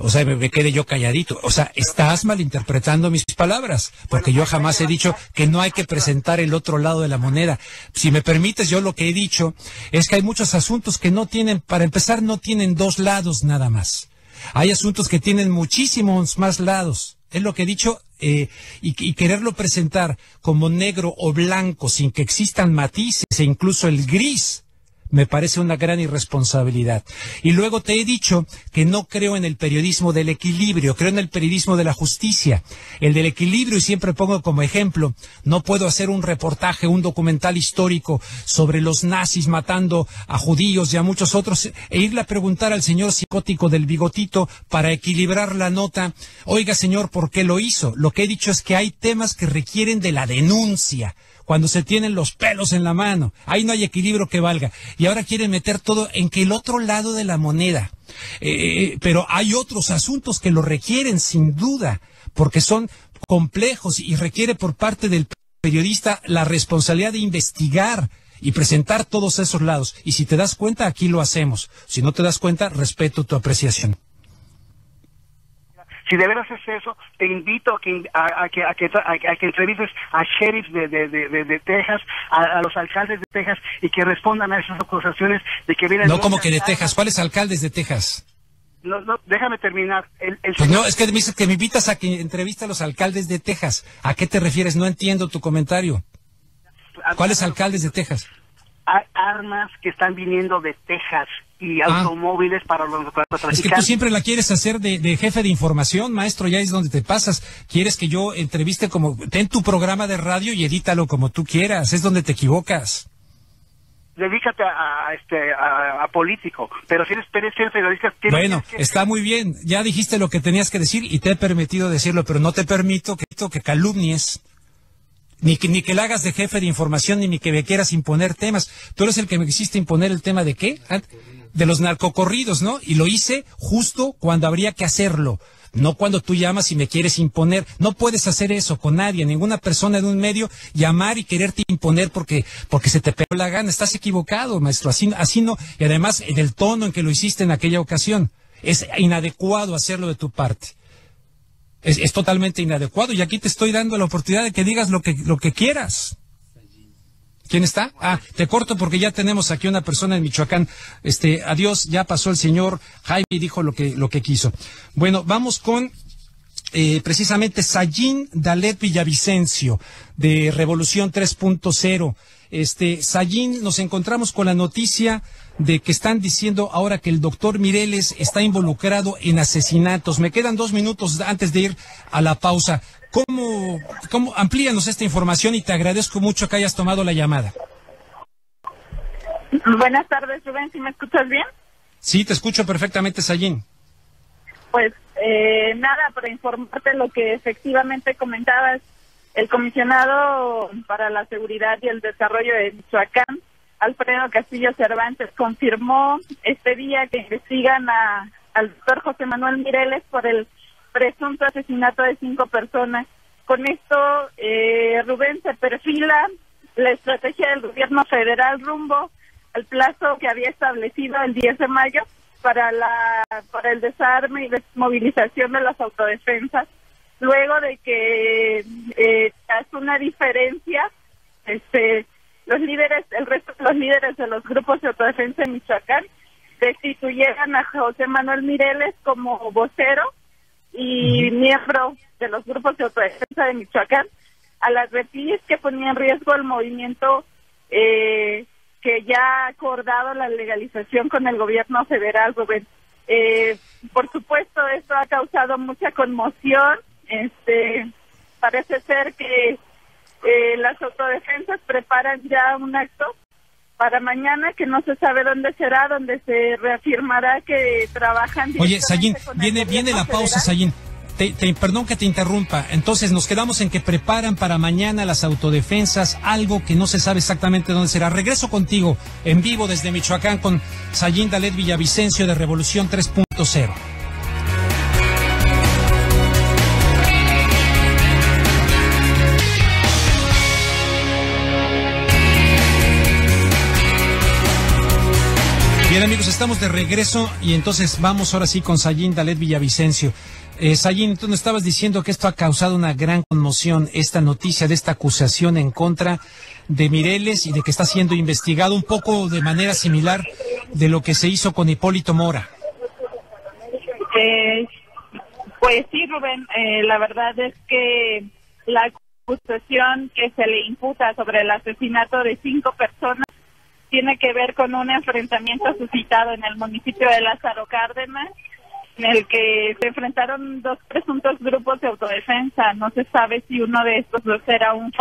O sea, me quedé yo calladito. O sea, estás malinterpretando mis palabras, porque yo jamás he dicho que no hay que presentar el otro lado de la moneda. Si me permites, yo lo que he dicho es que hay muchos asuntos que no tienen, para empezar, no tienen dos lados nada más. Hay asuntos que tienen muchísimos más lados. Es lo que he dicho, y quererlo presentar como negro o blanco sin que existan matices e incluso el gris, me parece una gran irresponsabilidad. Y luego te he dicho que no creo en el periodismo del equilibrio, creo en el periodismo de la justicia. El del equilibrio, y siempre pongo como ejemplo, no puedo hacer un reportaje, un documental histórico sobre los nazis matando a judíos y a muchos otros, e irle a preguntar al señor psicótico del bigotito para equilibrar la nota. Oiga, señor, ¿por qué lo hizo? Lo que he dicho es que hay temas que requieren de la denuncia. Cuando se tienen los pelos en la mano, ahí no hay equilibrio que valga. Y ahora quieren meter todo en que el otro lado de la moneda. Pero hay otros asuntos que lo requieren sin duda, porque son complejos y requiere por parte del periodista la responsabilidad de investigar y presentar todos esos lados. Y si te das cuenta, aquí lo hacemos. Si no te das cuenta, respeto tu apreciación. Si de veras es eso, te invito a que entrevistes a sheriffs de Texas, a los alcaldes de Texas, y que respondan a esas acusaciones de que vienen... No, como que de Texas. ¿Cuáles alcaldes de Texas? No, déjame terminar. Pues no, es que me dices que me invitas a que entreviste a los alcaldes de Texas. ¿A qué te refieres? No entiendo tu comentario. ¿Cuáles alcaldes de Texas? Hay armas que están viniendo de Texas y automóviles para los narcotraficantes. Es que tú siempre la quieres hacer de jefe de información, maestro, ya es donde te pasas. Quieres que yo entreviste como... Ten tu programa de radio y edítalo como tú quieras, es donde te equivocas. Dedícate a político, pero si eres periodista... Bueno, está muy bien, ya dijiste lo que tenías que decir y te he permitido decirlo, pero no te permito que calumnies. Ni que la hagas de jefe de información, ni que me quieras imponer temas. Tú eres el que me quisiste imponer el tema de ¿qué? De los narcocorridos, ¿no? Y lo hice justo cuando habría que hacerlo. No cuando tú llamas y me quieres imponer. No puedes hacer eso con nadie, ninguna persona de un medio, llamar y quererte imponer porque se te pegó la gana. Estás equivocado, maestro. Así no. Y además, del tono en que lo hiciste en aquella ocasión. Es inadecuado hacerlo de tu parte. Es totalmente inadecuado y aquí te estoy dando la oportunidad de que digas lo que quieras. ¿Quién está? Te corto porque ya tenemos aquí una persona en Michoacán. Adiós, ya pasó el señor Jaime y dijo lo que quiso. Bueno, vamos con precisamente Sayín Dalet Villavicencio de Revolución 3.0. Sayín, nos encontramos con la noticia de que están diciendo ahora que el doctor Mireles está involucrado en asesinatos. Me quedan 2 minutos antes de ir a la pausa. ¿Cómo amplíanos esta información? Y te agradezco mucho que hayas tomado la llamada. Buenas tardes, Rubén, ¿sí me escuchas bien? Sí, te escucho perfectamente, Sayín. Pues nada, para informarte lo que efectivamente comentabas, el comisionado para la seguridad y el desarrollo de Michoacán, Alfredo Castillo Cervantes, confirmó este día que investigan al doctor José Manuel Mireles por el presunto asesinato de 5 personas. Con esto, Rubén, se perfila la estrategia del gobierno federal rumbo al plazo que había establecido el 10 de mayo para el desarme y desmovilización de las autodefensas, luego de que hace una diferencia el resto de los líderes de los grupos de autodefensa en Michoacán destituyeran a José Manuel Mireles como vocero y miembro de los grupos de autodefensa de Michoacán, a las reprises que ponía en riesgo el movimiento que ya ha acordado la legalización con el gobierno federal, Rubén. Por supuesto, esto ha causado mucha conmoción. Parece ser que las autodefensas preparan ya un acto para mañana que no se sabe dónde será, donde se reafirmará que trabajan. Oye, Sayín, viene la pausa, Sayín. Perdón que te interrumpa. Entonces nos quedamos en que preparan para mañana las autodefensas algo que no se sabe exactamente dónde será. Regreso contigo en vivo desde Michoacán con Sayín Dalet Villavicencio de Revolución 3.0. Bien, amigos, estamos de regreso y entonces vamos ahora sí con Sayín Dalet Villavicencio. Sayín, tú nos estabas diciendo que esto ha causado una gran conmoción, esta noticia de esta acusación en contra de Mireles y de que está siendo investigado un poco de manera similar de lo que se hizo con Hipólito Mora. Pues sí, Rubén, la verdad es que la acusación que se le imputa sobre el asesinato de 5 personas tiene que ver con un enfrentamiento suscitado en el municipio de Lázaro Cárdenas, en el que se enfrentaron 2 presuntos grupos de autodefensa. No se sabe si uno de estos dos era un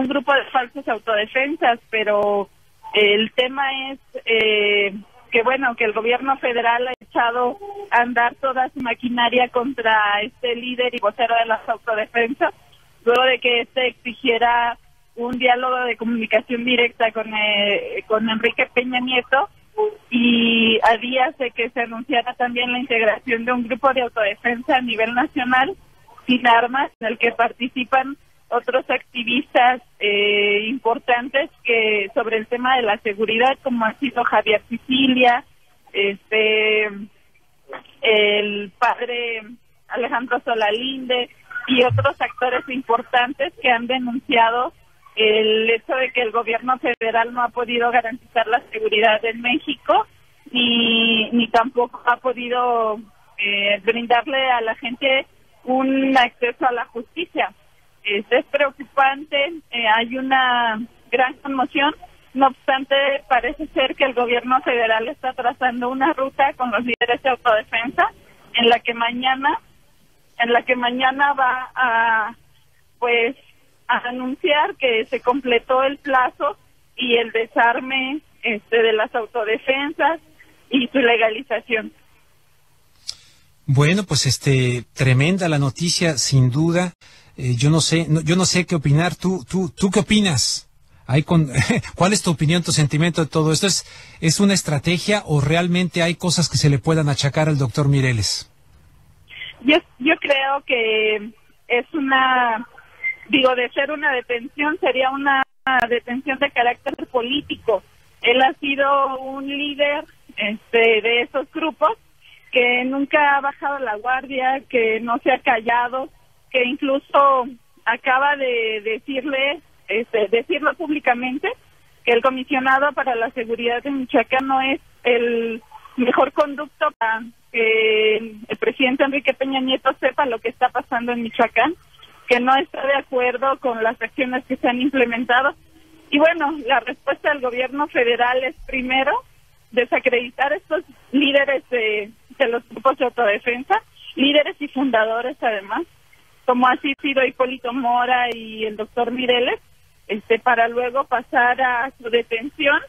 grupo de falsos autodefensas, pero el tema es que el gobierno federal ha echado a andar toda su maquinaria contra este líder y vocero de las autodefensas, luego de que exigiera un diálogo de comunicación directa con Enrique Peña Nieto, y a días de que se anunciara también la integración de un grupo de autodefensa a nivel nacional sin armas, en el que participan otros activistas importantes que sobre el tema de la seguridad, como ha sido Javier Sicilia, el padre Alejandro Solalinde y otros actores importantes que han denunciado el hecho de que el gobierno federal no ha podido garantizar la seguridad en México ni tampoco ha podido brindarle a la gente un acceso a la justicia. Es preocupante, hay una gran conmoción. No obstante, parece ser que el gobierno federal está trazando una ruta con los líderes de autodefensa en la que mañana va a anunciar que se completó el plazo y el desarme de las autodefensas y su legalización. Bueno, pues tremenda la noticia, sin duda. Yo no sé qué opinar. ¿Tú qué opinas? ¿Cuál es tu opinión, tu sentimiento de todo esto? ¿Es una estrategia o realmente hay cosas que se le puedan achacar al doctor Mireles? Yo creo que es de ser una detención, sería una detención de carácter político. Él ha sido un líder de esos grupos que nunca ha bajado la guardia, que no se ha callado, que incluso acaba de decirlo públicamente, que el comisionado para la seguridad de Michoacán no es el mejor conducto para que el presidente Enrique Peña Nieto sepa lo que está pasando en Michoacán, que no está de acuerdo con las acciones que se han implementado. Y bueno, la respuesta del gobierno federal es primero desacreditar a estos líderes de los grupos de autodefensa, líderes y fundadores además, como ha sido Hipólito Mora y el doctor Mireles, para luego pasar a su detención,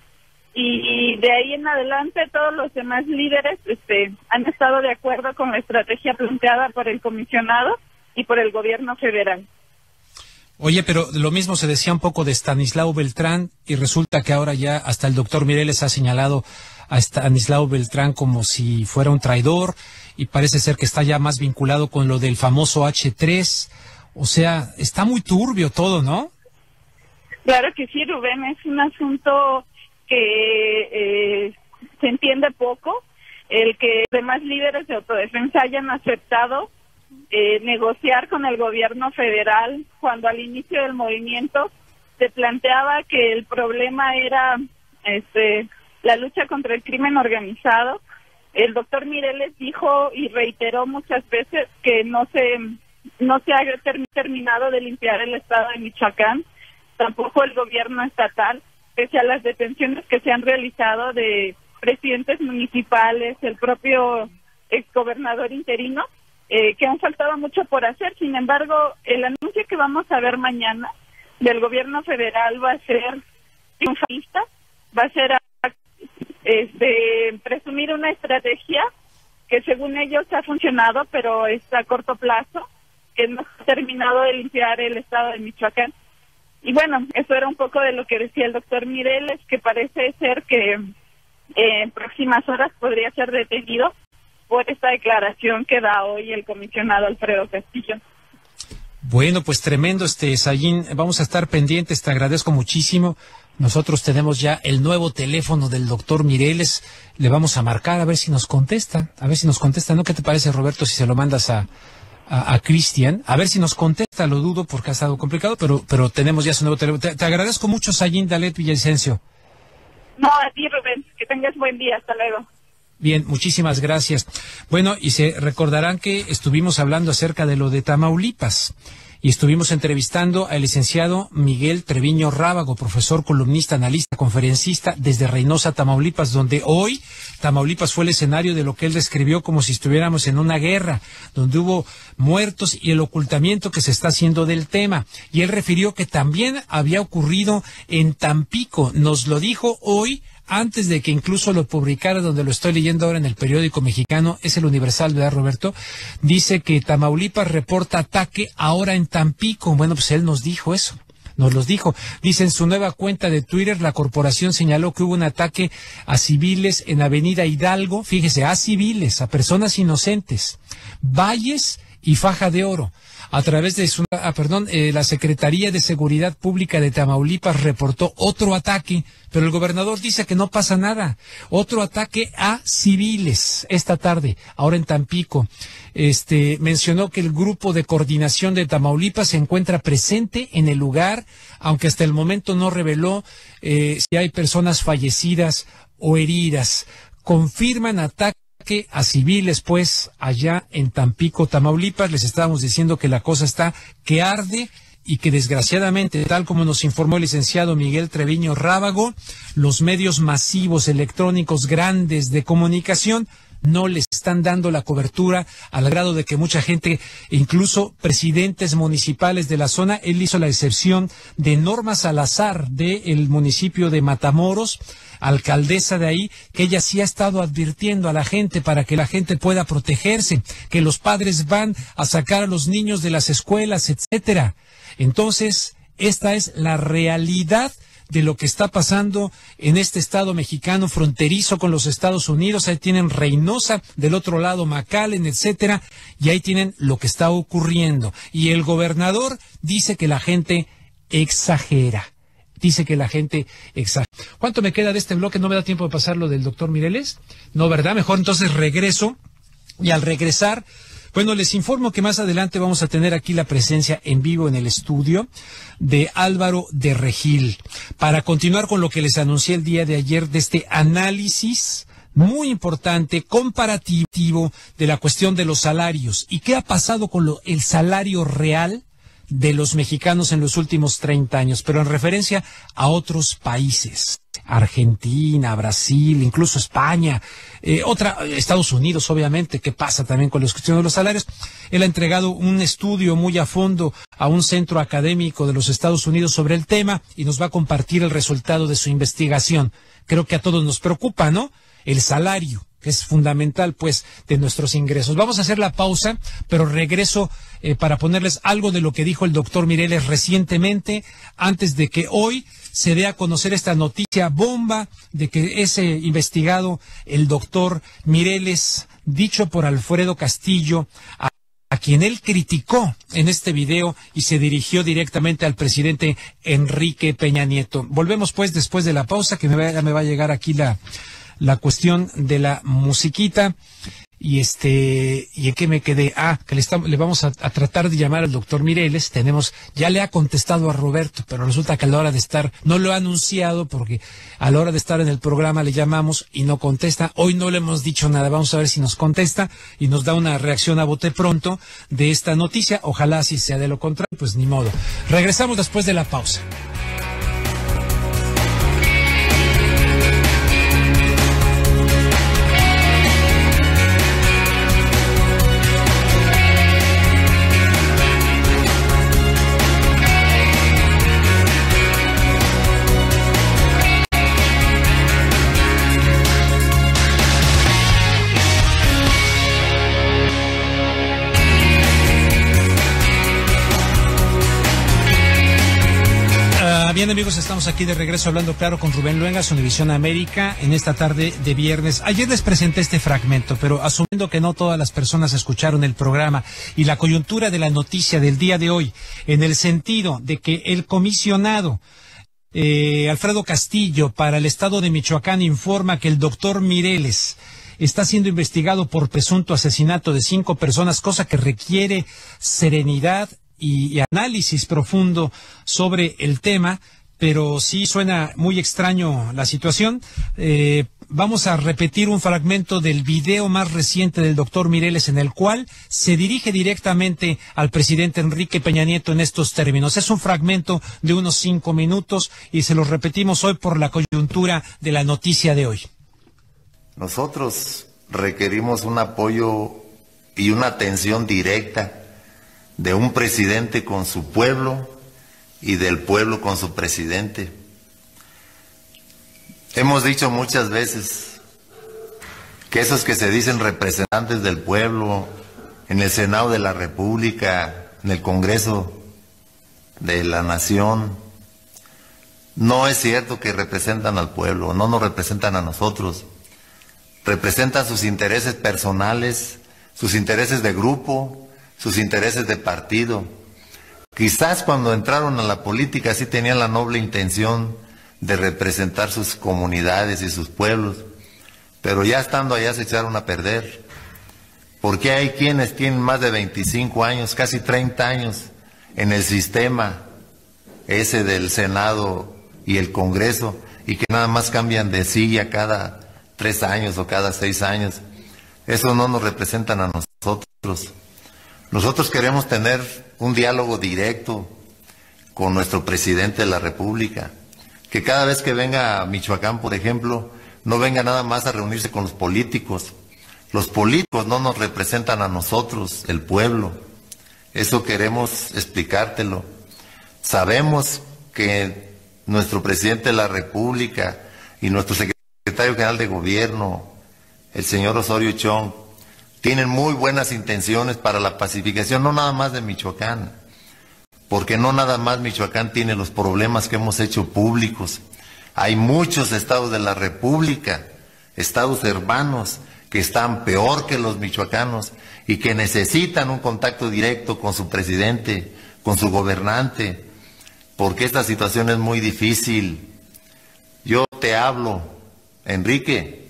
y de ahí en adelante todos los demás líderes han estado de acuerdo con la estrategia planteada por el comisionado y por el gobierno federal. Oye, pero lo mismo se decía un poco de Stanislao Beltrán, y resulta que ahora ya hasta el doctor Mireles ha señalado a Stanislao Beltrán como si fuera un traidor, y parece ser que está ya más vinculado con lo del famoso H3. O sea, está muy turbio todo, ¿no? Claro que sí, Rubén, es un asunto que se entiende poco. El que demás líderes de autodefensa hayan aceptado negociar con el gobierno federal cuando al inicio del movimiento se planteaba que el problema era la lucha contra el crimen organizado. El doctor Mireles dijo y reiteró muchas veces que no se ha terminado de limpiar el estado de Michoacán, tampoco el gobierno estatal, pese a las detenciones que se han realizado de presidentes municipales, el propio exgobernador interino, que han faltado mucho por hacer. Sin embargo, el anuncio que vamos a ver mañana del gobierno federal va a ser triunfalista, va a ser presumir una estrategia que según ellos ha funcionado, pero está a corto plazo, que no ha terminado de limpiar el estado de Michoacán. Y bueno, eso era un poco de lo que decía el doctor Mireles, que parece ser que en próximas horas podría ser detenido por esta declaración que da hoy el comisionado Alfredo Castillo. Bueno, pues tremendo, Sayín. Vamos a estar pendientes, te agradezco muchísimo. Nosotros tenemos ya el nuevo teléfono del doctor Mireles. Le vamos a marcar a ver si nos contesta. ¿No? ¿Qué te parece, Roberto, si se lo mandas a Cristian? A ver si nos contesta, lo dudo porque ha estado complicado, pero tenemos ya su nuevo teléfono. Te agradezco mucho, Sayín Dalet Villavicencio. No, a ti, Rubén. Que tengas buen día. Hasta luego. Bien, muchísimas gracias. Bueno, y se recordarán que estuvimos hablando acerca de lo de Tamaulipas y estuvimos entrevistando al licenciado Miguel Treviño Rábago, profesor, columnista, analista, conferencista desde Reynosa, Tamaulipas, donde hoy Tamaulipas fue el escenario de lo que él describió como si estuviéramos en una guerra, donde hubo muertos y el ocultamiento que se está haciendo del tema. Y él refirió que también había ocurrido en Tampico. Nos lo dijo hoy, antes de que incluso lo publicara, donde lo estoy leyendo ahora en el periódico mexicano, es el Universal, ¿verdad, Roberto? Dice que Tamaulipas reporta ataque ahora en Tampico. Bueno, pues él nos dijo eso. Nos los dijo. Dice en su nueva cuenta de Twitter, la corporación señaló que hubo un ataque a civiles en Avenida Hidalgo, fíjese, a civiles, a personas inocentes, Valles y Faja de Oro. A través de la Secretaría de Seguridad Pública de Tamaulipas reportó otro ataque, pero el gobernador dice que no pasa nada. Otro ataque a civiles esta tarde, ahora en Tampico. Mencionó que el grupo de coordinación de Tamaulipas se encuentra presente en el lugar, aunque hasta el momento no reveló si hay personas fallecidas o heridas. Confirman ataque a civiles, pues, allá en Tampico, Tamaulipas. Les estábamos diciendo que la cosa está que arde y que desgraciadamente, tal como nos informó el licenciado Miguel Treviño Rábago, los medios masivos electrónicos grandes de comunicación no les están dando la cobertura, al grado de que mucha gente, incluso presidentes municipales de la zona, él hizo la excepción de Norma Salazar del municipio de Matamoros, alcaldesa de ahí, que ella sí ha estado advirtiendo a la gente para que la gente pueda protegerse, que los padres van a sacar a los niños de las escuelas, etcétera. Entonces, esta es la realidad de lo que está pasando en este estado mexicano fronterizo con los Estados Unidos. Ahí tienen Reynosa, del otro lado McAllen, etcétera, y ahí tienen lo que está ocurriendo. Y el gobernador dice que la gente exagera. ¿Cuánto me queda de este bloque? ¿No me da tiempo de pasar lo del doctor Mireles? No, ¿verdad? Mejor entonces regreso. Y al regresar, bueno, les informo que más adelante vamos a tener aquí la presencia en vivo en el estudio de Álvaro de Regil, para continuar con lo que les anuncié el día de ayer de este análisis muy importante, comparativo, de la cuestión de los salarios y qué ha pasado con el salario real de los mexicanos en los últimos 30 años, pero en referencia a otros países. Argentina, Brasil, incluso España, Estados Unidos, obviamente. ¿Qué pasa también con la cuestión de los salarios? Él ha entregado un estudio muy a fondo a un centro académico de los Estados Unidos sobre el tema y nos va a compartir el resultado de su investigación. Creo que a todos nos preocupa, ¿no? El salario, que es fundamental, pues, de nuestros ingresos. Vamos a hacer la pausa, pero regreso para ponerles algo de lo que dijo el doctor Mireles recientemente, antes de que hoy se dé a conocer esta noticia bomba de que ese investigado, el doctor Mireles, dicho por Alfredo Castillo, a quien él criticó en este video y se dirigió directamente al presidente Enrique Peña Nieto. Volvemos, pues, después de la pausa, que me va a llegar aquí la cuestión de la musiquita. Y ¿en qué me quedé? Que le vamos a tratar de llamar al doctor Mireles. Ya le ha contestado a Roberto, pero resulta que a la hora de estar, no lo ha anunciado, porque a la hora de estar en el programa le llamamos y no contesta. Hoy no le hemos dicho nada, vamos a ver si nos contesta y nos da una reacción a bote pronto de esta noticia. Ojalá si sea de lo contrario, pues ni modo. Regresamos después de la pausa. Bien, amigos, estamos aquí de regreso hablando claro con Rubén Luengas, Univisión América, en esta tarde de viernes. Ayer les presenté este fragmento, pero asumiendo que no todas las personas escucharon el programa y la coyuntura de la noticia del día de hoy, en el sentido de que el comisionado Alfredo Castillo para el estado de Michoacán informa que el doctor Mireles está siendo investigado por presunto asesinato de 5 personas, cosa que requiere serenidad y análisis profundo sobre el tema, pero sí suena muy extraño la situación. Vamos a repetir un fragmento del video más reciente del doctor Mireles, en el cual se dirige directamente al presidente Enrique Peña Nieto en estos términos. Es un fragmento de unos 5 minutos y se los repetimos hoy por la coyuntura de la noticia de hoy. Nosotros requerimos un apoyo y una atención directa de un presidente con su pueblo y del pueblo con su presidente. Hemos dicho muchas veces que esos que se dicen representantes del pueblo en el Senado de la República, en el Congreso de la Nación, no es cierto que representan al pueblo, no nos representan a nosotros. Representan sus intereses personales, sus intereses de grupo, sus intereses de partido. Quizás cuando entraron a la política sí tenían la noble intención de representar sus comunidades y sus pueblos, pero ya estando allá se echaron a perder, porque hay quienes tienen más de 25 años, casi 30 años en el sistema ese del Senado y el Congreso, y que nada más cambian de silla cada 3 años o cada 6 años. Eso no nos representan a nosotros. Nosotros queremos tener un diálogo directo con nuestro presidente de la República, que cada vez que venga a Michoacán, por ejemplo, no venga nada más a reunirse con los políticos. Los políticos no nos representan a nosotros, el pueblo. Eso queremos explicártelo. Sabemos que nuestro presidente de la República y nuestro secretario general de Gobierno, el señor Osorio Chong, tienen muy buenas intenciones para la pacificación, no nada más de Michoacán, porque no nada más Michoacán tiene los problemas que hemos hecho públicos. Hay muchos estados de la República, estados hermanos, que están peor que los michoacanos y que necesitan un contacto directo con su presidente, con su gobernante, porque esta situación es muy difícil. Yo te hablo, Enrique,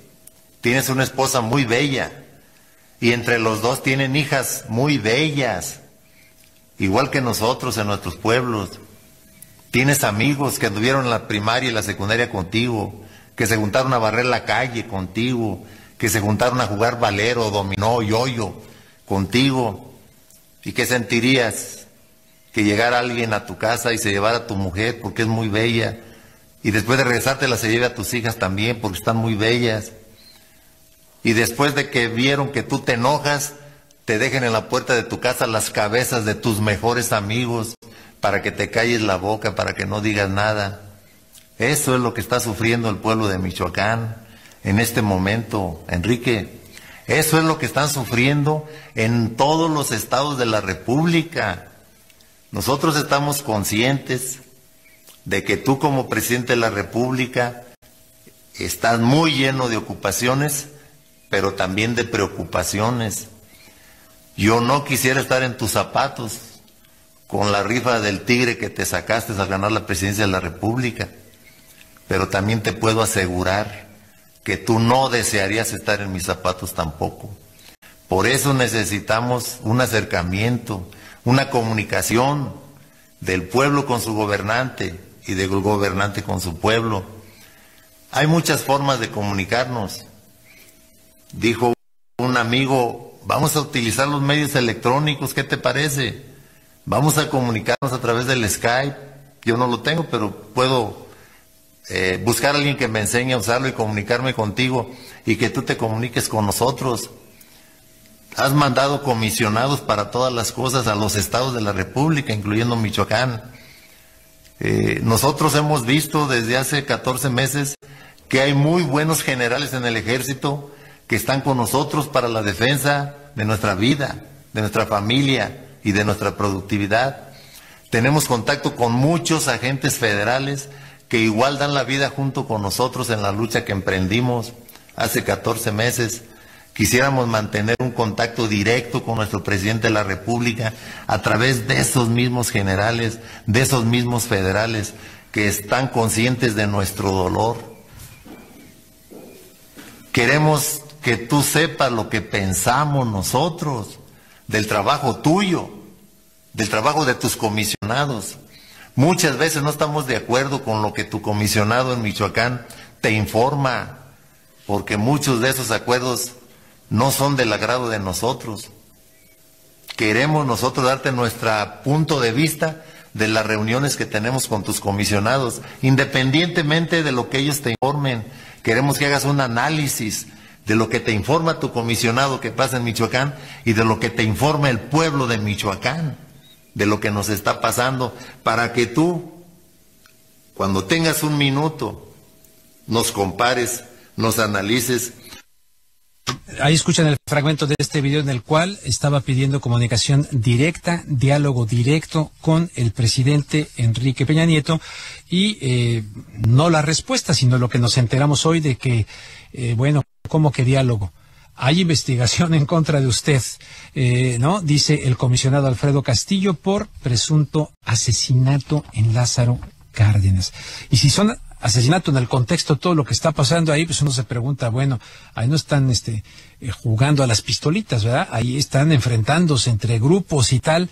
tienes una esposa muy bella, y entre los dos tienen hijas muy bellas, igual que nosotros en nuestros pueblos. Tienes amigos que anduvieron en la primaria y la secundaria contigo, que se juntaron a barrer la calle contigo, que se juntaron a jugar valero, dominó, yoyo contigo. ¿Y qué sentirías? Que llegara alguien a tu casa y se llevara a tu mujer porque es muy bella, y después de regresártela se lleve a tus hijas también porque están muy bellas. Y después de que vieron que tú te enojas, te dejen en la puerta de tu casa las cabezas de tus mejores amigos para que te calles la boca, para que no digas nada. Eso es lo que está sufriendo el pueblo de Michoacán en este momento, Enrique. Eso es lo que están sufriendo en todos los estados de la República. Nosotros estamos conscientes de que tú como presidente de la República estás muy lleno de ocupaciones, pero también de preocupaciones. Yo no quisiera estar en tus zapatos con la rifa del tigre que te sacaste al ganar la presidencia de la República, pero también te puedo asegurar que tú no desearías estar en mis zapatos tampoco. Por eso necesitamos un acercamiento, una comunicación del pueblo con su gobernante y del gobernante con su pueblo. Hay muchas formas de comunicarnos. Dijo un amigo, vamos a utilizar los medios electrónicos, ¿qué te parece? Vamos a comunicarnos a través del Skype. Yo no lo tengo, pero puedo buscar a alguien que me enseñe a usarlo y comunicarme contigo y que tú te comuniques con nosotros. Has mandado comisionados para todas las cosas a los estados de la República, incluyendo Michoacán. Nosotros hemos visto desde hace 14 meses que hay muy buenos generales en el ejército que están con nosotros para la defensa de nuestra vida, de nuestra familia y de nuestra productividad. Tenemos contacto con muchos agentes federales que igual dan la vida junto con nosotros en la lucha que emprendimos hace 14 meses. Quisiéramos mantener un contacto directo con nuestro presidente de la República a través de esos mismos generales, de esos mismos federales que están conscientes de nuestro dolor. Queremos que tú sepas lo que pensamos nosotros del trabajo tuyo, del trabajo de tus comisionados. Muchas veces no estamos de acuerdo con lo que tu comisionado en Michoacán te informa, porque muchos de esos acuerdos no son del agrado de nosotros. Queremos nosotros darte nuestro punto de vista de las reuniones que tenemos con tus comisionados, independientemente de lo que ellos te informen. Queremos que hagas un análisis de lo que te informa tu comisionado que pasa en Michoacán y de lo que te informa el pueblo de Michoacán, de lo que nos está pasando, para que tú, cuando tengas un minuto, nos compares, nos analices. Ahí escuchan el fragmento de este video en el cual estaba pidiendo comunicación directa, diálogo directo con el presidente Enrique Peña Nieto y no la respuesta, sino lo que nos enteramos hoy de que, bueno, ¿cómo que diálogo? Hay investigación en contra de usted, ¿no? Dice el comisionado Alfredo Castillo por presunto asesinato en Lázaro Cárdenas. Y si son asesinato en el contexto, todo lo que está pasando ahí, pues uno se pregunta, bueno, ahí no están jugando a las pistolitas, ¿verdad? Ahí están enfrentándose entre grupos y tal.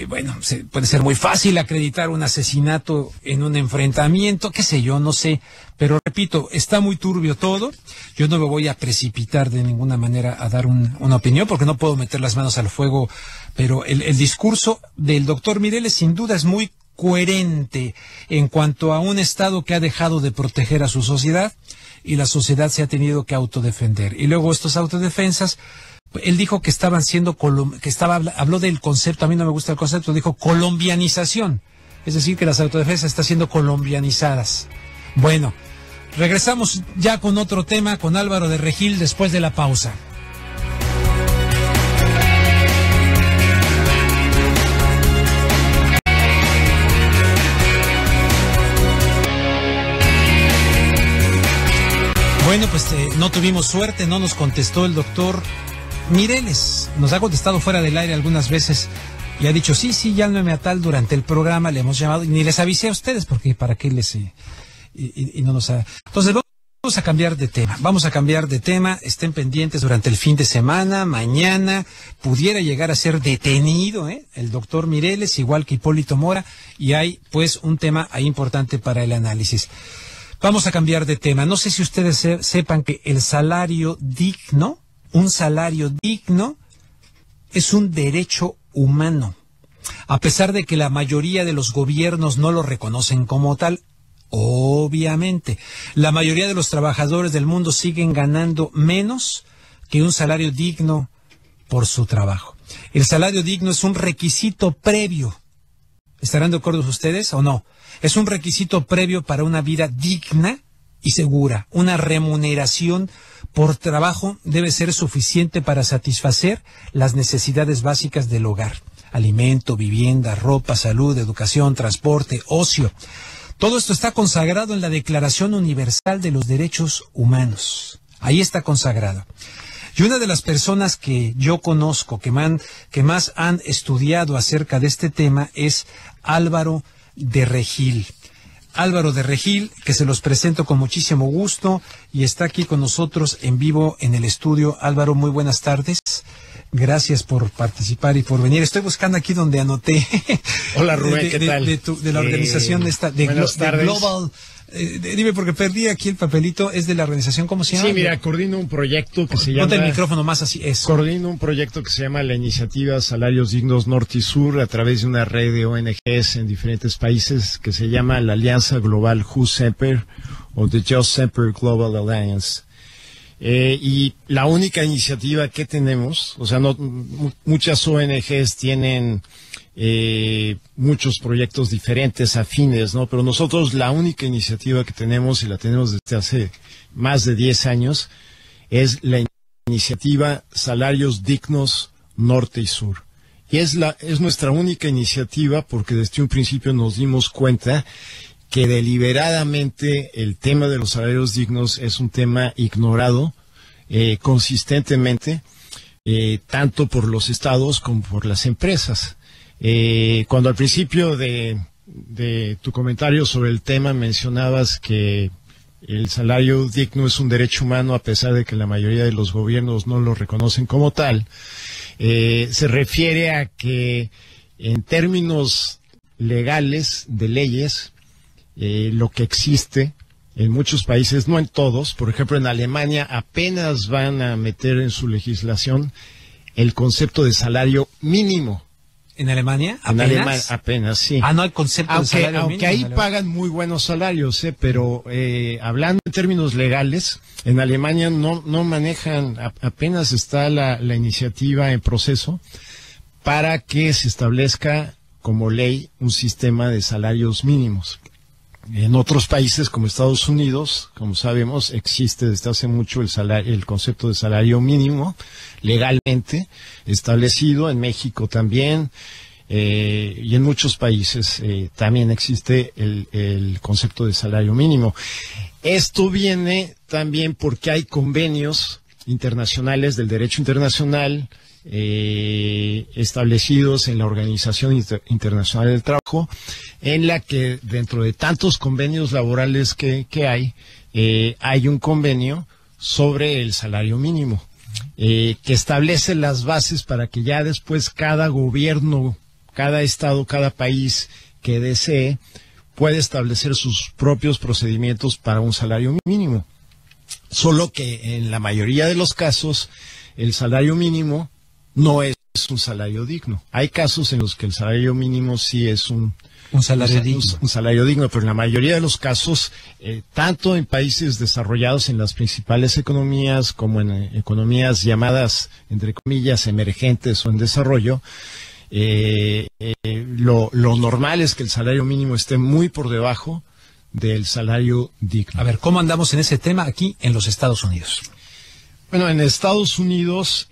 Bueno, puede ser muy fácil acreditar un asesinato en un enfrentamiento, qué sé yo, no sé, pero repito, está muy turbio todo. Yo no me voy a precipitar de ninguna manera a dar una opinión, porque no puedo meter las manos al fuego, pero el discurso del doctor Mireles sin duda es muy coherente en cuanto a un Estado que ha dejado de proteger a su sociedad y la sociedad se ha tenido que autodefender. Y luego estos autodefensas, él dijo que estaban siendo, habló del concepto, a mí no me gusta el concepto, dijo colombianización, es decir, que las autodefensas están siendo colombianizadas. Bueno, regresamos ya con otro tema, con Álvaro de Regil después de la pausa. Bueno, pues no tuvimos suerte, no nos contestó el doctor Mireles. Nos ha contestado fuera del aire algunas veces y ha dicho, sí, llámeme a tal durante el programa, le hemos llamado y ni les avisé a ustedes porque para qué les... y no nos ha... Entonces vamos a cambiar de tema, estén pendientes durante el fin de semana, mañana pudiera llegar a ser detenido el doctor Mireles, igual que Hipólito Mora, y hay pues un tema ahí importante para el análisis. Vamos a cambiar de tema. No sé si ustedes sepan que el salario digno, un salario digno, es un derecho humano. A pesar de que la mayoría de los gobiernos no lo reconocen como tal, obviamente, la mayoría de los trabajadores del mundo siguen ganando menos que un salario digno por su trabajo. El salario digno es un requisito previo. ¿Estarán de acuerdo ustedes o no? Es un requisito previo para una vida digna y segura. Una remuneración por trabajo debe ser suficiente para satisfacer las necesidades básicas del hogar. Alimento, vivienda, ropa, salud, educación, transporte, ocio. Todo esto está consagrado en la Declaración Universal de los Derechos Humanos. Ahí está consagrado. Y una de las personas que yo conozco que más han estudiado acerca de este tema es Álvaro de Regil. Álvaro de Regil, que se los presento con muchísimo gusto y está aquí con nosotros en vivo en el estudio. Álvaro, muy buenas tardes. Gracias por participar y por venir. Estoy buscando aquí donde anoté. Hola Rubén, ¿qué tal? De la organización de Global. Dime, porque perdí aquí el papelito. Es de la organización, ¿cómo se llama? Sí, mira, coordino un proyecto que se llama... Ponte el micrófono más así, eso. Coordino un proyecto que se llama la Iniciativa Salarios Dignos Norte y Sur a través de una red de ONGs en diferentes países que se llama la Alianza Global Just Semper o The Just Semper Global Alliance. Y la única iniciativa que tenemos, o sea, muchas ONGs tienen muchos proyectos diferentes, afines, ¿no? Pero nosotros la única iniciativa que tenemos, y la tenemos desde hace más de 10 años, es la iniciativa Salarios Dignos Norte y Sur. y es nuestra única iniciativa porque desde un principio nos dimos cuenta que deliberadamente el tema de los salarios dignos es un tema ignorado consistentemente, tanto por los estados como por las empresas. Cuando al principio de tu comentario sobre el tema mencionabas que el salario digno es un derecho humano a pesar de que la mayoría de los gobiernos no lo reconocen como tal, se refiere a que en términos legales de leyes, lo que existe en muchos países, no en todos, por ejemplo en Alemania apenas van a meter en su legislación el concepto de salario mínimo. ¿En Alemania? ¿Apenas? En Alemania apenas, sí. No el concepto de salario mínimo. Aunque ahí pagan muy buenos salarios, pero hablando en términos legales, en Alemania no manejan, apenas está la iniciativa en proceso para que se establezca como ley un sistema de salarios mínimos. En otros países como Estados Unidos, como sabemos, existe desde hace mucho el concepto de salario mínimo legalmente establecido. En México también, y en muchos países también existe el concepto de salario mínimo. Esto viene también porque hay convenios internacionales del derecho internacional establecidos en la Organización Internacional del Trabajo, en la que dentro de tantos convenios laborales que hay un convenio sobre el salario mínimo, que establece las bases para que ya después cada gobierno, cada estado, cada país que desee puede establecer sus propios procedimientos para un salario mínimo. Solo que en la mayoría de los casos el salario mínimo no es un salario digno. Hay casos en los que el salario mínimo sí es un salario digno. Un salario digno, pero en la mayoría de los casos, tanto en países desarrollados en las principales economías como en economías llamadas, entre comillas, emergentes o en desarrollo, lo normal es que el salario mínimo esté muy por debajo del salario digno. A ver, ¿cómo andamos en ese tema aquí en los Estados Unidos? Bueno, en Estados Unidos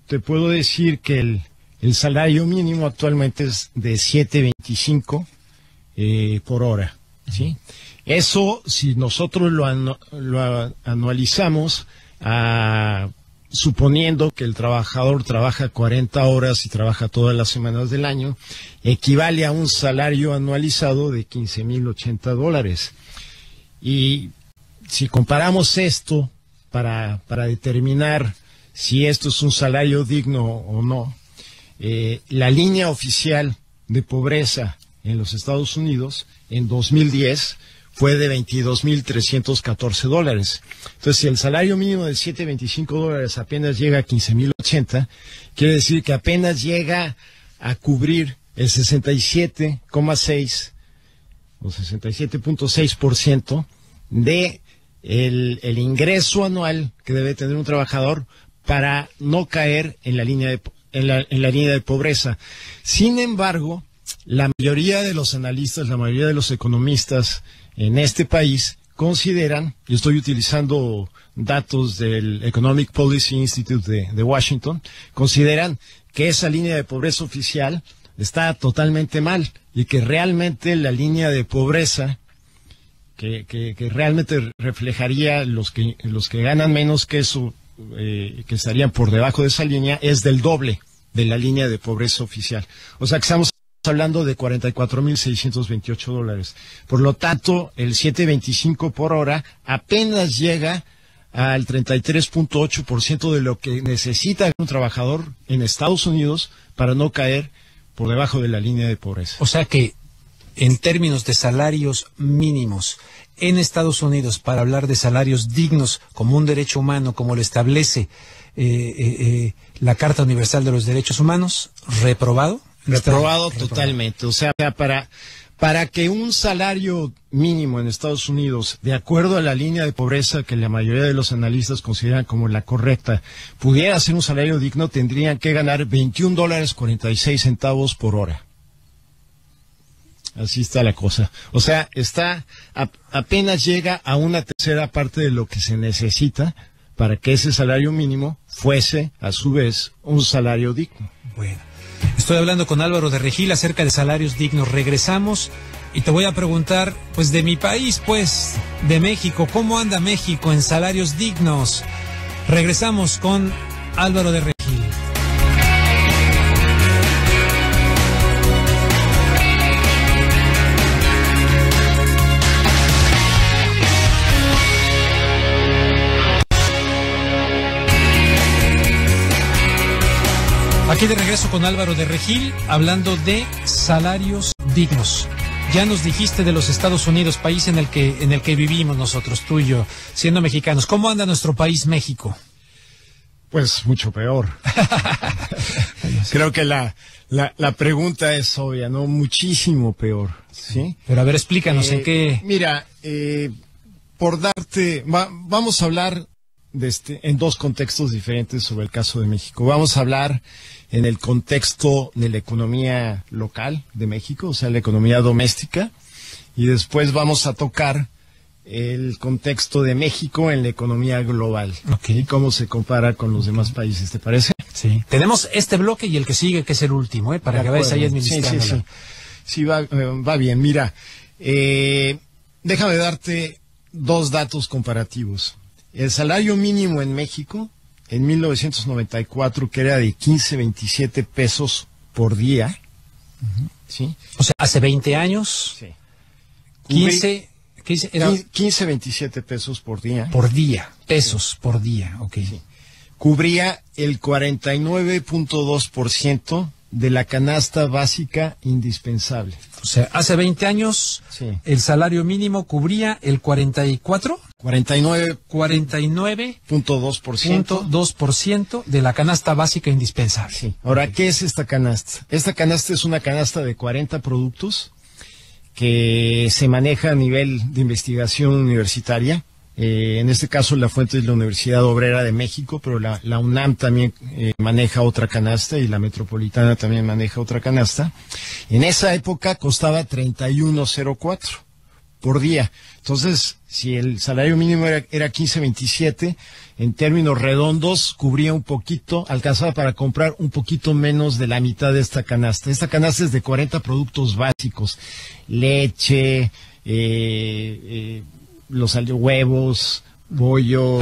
te puedo decir que el salario mínimo actualmente es de $7.25 por hora, ¿sí? Eso, si nosotros lo anualizamos, suponiendo que el trabajador trabaja 40 horas y trabaja todas las semanas del año, equivale a un salario anualizado de $15,080. Y si comparamos esto para determinar si esto es un salario digno o no, la línea oficial de pobreza en los Estados Unidos en 2010 fue de $22,314. Entonces, si el salario mínimo de $7.25 apenas llega a $15,080, quiere decir que apenas llega a cubrir el 67,6 o 67.6% de el ingreso anual que debe tener un trabajador para no caer en la línea de pobreza. Sin embargo, la mayoría de los analistas, la mayoría de los economistas en este país consideran, y estoy utilizando datos del Economic Policy Institute de Washington, consideran que esa línea de pobreza oficial está totalmente mal y que realmente la línea de pobreza que realmente reflejaría los que ganan menos que eso, que estarían por debajo de esa línea, es del doble de la línea de pobreza oficial. O sea que estamos hablando de $44,628. Por lo tanto, el 7.25 por hora apenas llega al 33.8% de lo que necesita un trabajador en Estados Unidos para no caer por debajo de la línea de pobreza. O sea que, en términos de salarios mínimos en Estados Unidos, para hablar de salarios dignos como un derecho humano, como lo establece la Carta Universal de los Derechos Humanos, reprobado. Reprobado totalmente. O sea, para que un salario mínimo en Estados Unidos, de acuerdo a la línea de pobreza que la mayoría de los analistas consideran como la correcta, pudiera ser un salario digno, tendrían que ganar $21.46 por hora. Así está la cosa. O sea, apenas llega a una tercera parte de lo que se necesita para que ese salario mínimo fuese, a su vez, un salario digno. Bueno. Estoy hablando con Álvaro de Regil acerca de salarios dignos. Regresamos y te voy a preguntar, pues de mi país, pues, de México, ¿cómo anda México en salarios dignos? Regresamos con Álvaro de Regil. Aquí de regreso con Álvaro de Regil, hablando de salarios dignos. Ya nos dijiste de los Estados Unidos, país en el que vivimos nosotros, tú y yo, siendo mexicanos. ¿Cómo anda nuestro país, México? Pues mucho peor. Creo que la pregunta es obvia, ¿no? Muchísimo peor, ¿sí? Pero a ver, explícanos en qué... Mira, por darte... vamos a hablar en dos contextos diferentes sobre el caso de México. Vamos a hablar en el contexto de la economía local de México, o sea, la economía doméstica, y después vamos a tocar el contexto de México en la economía global. Okay. Y cómo se compara con los demás países, ¿te parece? Sí. Tenemos este bloque y el que sigue, que es el último, para que vayas ahí administrando. Sí, va bien. Mira, déjame darte dos datos comparativos. El salario mínimo en México en 1994, que era de 15.27 pesos por día, ¿sí? O sea, hace 20 años, sí. 15.27 pesos por día. Por día, pesos sí. Por día, ok. Sí. Cubría el 49.2% de la canasta básica indispensable. O sea, hace 20 años, sí. El salario mínimo cubría el 49.2% de la canasta básica indispensable. Sí. Ahora, okay. ¿Qué es esta canasta? Esta canasta es una canasta de 40 productos que se maneja a nivel de investigación universitaria. En este caso la fuente es la Universidad Obrera de México, pero la UNAM también maneja otra canasta y la Metropolitana también maneja otra canasta. En esa época costaba 31.04 por día. Entonces, si el salario mínimo era 15.27, en términos redondos cubría un poquito, alcanzaba para comprar un poquito menos de la mitad de esta canasta. Esta canasta es de 40 productos básicos: leche, los huevos, pollo,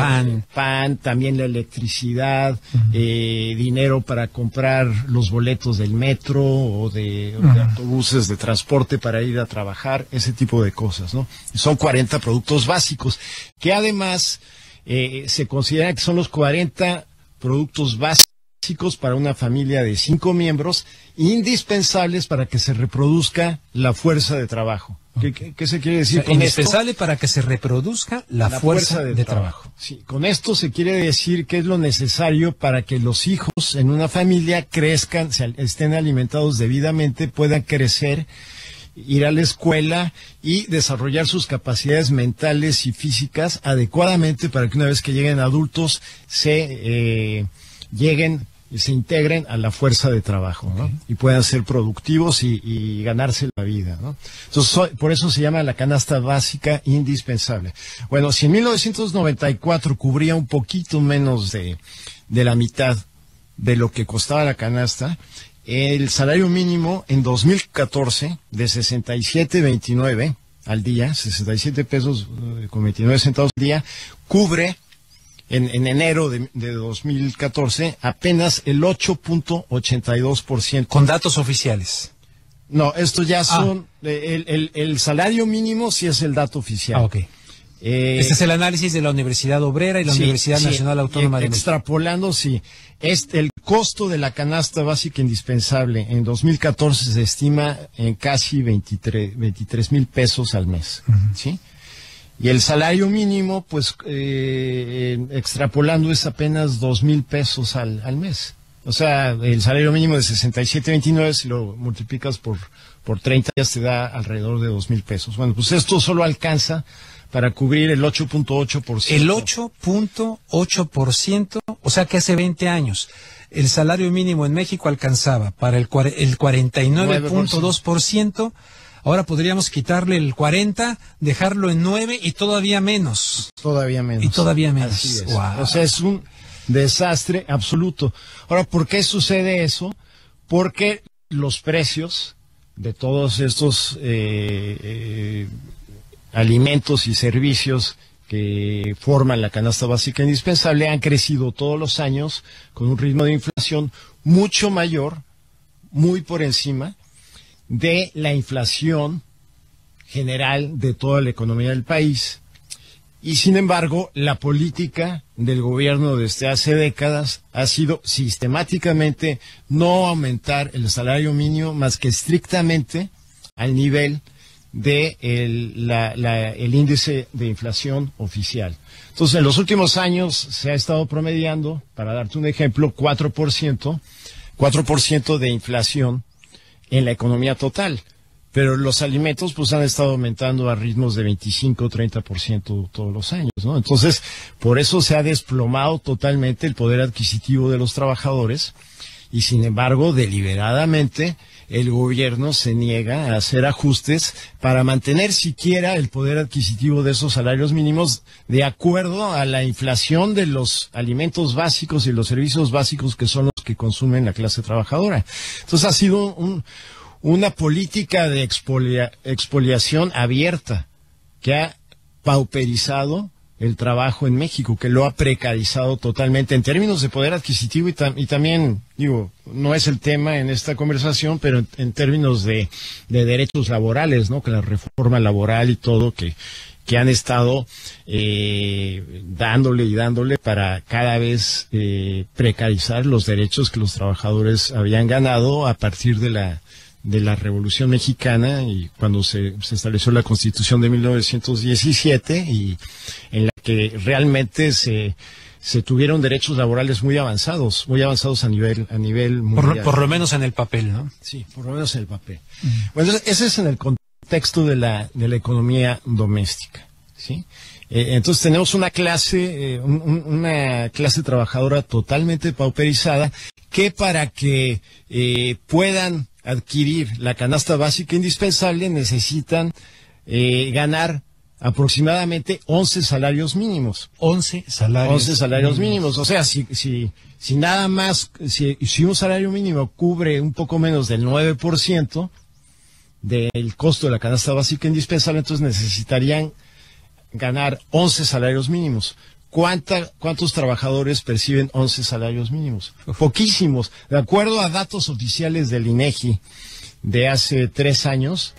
pan, también la electricidad, dinero para comprar los boletos del metro o de autobuses de transporte para ir a trabajar, ese tipo de cosas, ¿no? Son 40 productos básicos, que además se considera que son los 40 productos básicos para una familia de 5 miembros, indispensables para que se reproduzca la fuerza de trabajo. ¿Qué se quiere decir con esto? Indispensable para que se reproduzca la fuerza de trabajo. Sí, con esto se quiere decir que es lo necesario para que los hijos en una familia crezcan, estén alimentados debidamente, puedan crecer, ir a la escuela y desarrollar sus capacidades mentales y físicas adecuadamente para que una vez que lleguen adultos se integren a la fuerza de trabajo, ¿no? Y puedan ser productivos y ganarse la vida, ¿no? Entonces, por eso se llama la canasta básica indispensable. Bueno, si en 1994 cubría un poquito menos de la mitad de lo que costaba la canasta, el salario mínimo en 2014 de 67.29 al día, 67 pesos con 29 centavos al día, cubre en enero de 2014 apenas el 8.82%. Con datos oficiales. No, esto ya son el salario mínimo sí es el dato oficial. Ok. Este es el análisis de la Universidad Obrera y la Universidad Nacional Autónoma de México. Extrapolando, sí. El costo de la canasta básica indispensable en 2014 se estima en casi 23,000 pesos al mes, ¿sí? Y el salario mínimo, pues, extrapolando, es apenas 2,000 pesos al mes. O sea, el salario mínimo de 67.29, si lo multiplicas por 30 días, te da alrededor de 2,000 pesos. Bueno, pues esto solo alcanza para cubrir el 8.8%. El 8.8%, o sea que hace 20 años el salario mínimo en México alcanzaba para el 49.2%. Ahora podríamos quitarle el 40, dejarlo en 9 y todavía menos. Todavía menos. Y todavía menos. Así es. Wow. O sea, es un desastre absoluto. Ahora, ¿por qué sucede eso? porque los precios de todos estos alimentos y servicios que forman la canasta básica indispensable han crecido todos los años con un ritmo de inflación mucho mayor, muy por encima de la inflación general de toda la economía del país. Y sin embargo, la política del gobierno desde hace décadas ha sido sistemáticamente no aumentar el salario mínimo más que estrictamente al nivel de el índice de inflación oficial. Entonces, en los últimos años se ha estado promediando, para darte un ejemplo, 4% de inflación en la economía total. Pero los alimentos pues han estado aumentando a ritmos de 25-30% todos los años, ¿no? Entonces, por eso se ha desplomado totalmente el poder adquisitivo de los trabajadores y, sin embargo, deliberadamente el gobierno se niega a hacer ajustes para mantener siquiera el poder adquisitivo de esos salarios mínimos de acuerdo a la inflación de los alimentos básicos y los servicios básicos que son los que consumen la clase trabajadora. Entonces, ha sido una política de expoliación abierta que ha pauperizado el trabajo en México, que lo ha precarizado totalmente en términos de poder adquisitivo y también, digo, no es el tema en esta conversación, pero en términos de derechos laborales, ¿no? Que la reforma laboral y todo que han estado dándole para cada vez precarizar los derechos que los trabajadores habían ganado a partir de la Revolución Mexicana y cuando se estableció la Constitución de 1917 y en la que realmente se tuvieron derechos laborales muy avanzados a nivel mundial. Por lo menos en el papel, ¿no? Sí, por lo menos en el papel. Bueno, ese es en el contexto de la economía doméstica, ¿sí? Entonces tenemos una clase trabajadora totalmente pauperizada que para que puedan adquirir la canasta básica indispensable necesitan ganar aproximadamente 11 salarios mínimos. 11 salarios mínimos. O sea, si nada más, si un salario mínimo cubre un poco menos del 9% del costo de la canasta básica indispensable, entonces necesitarían ganar 11 salarios mínimos. ¿Cuántos trabajadores perciben 11 salarios mínimos? Poquísimos. De acuerdo a datos oficiales del INEGI de hace 3 años.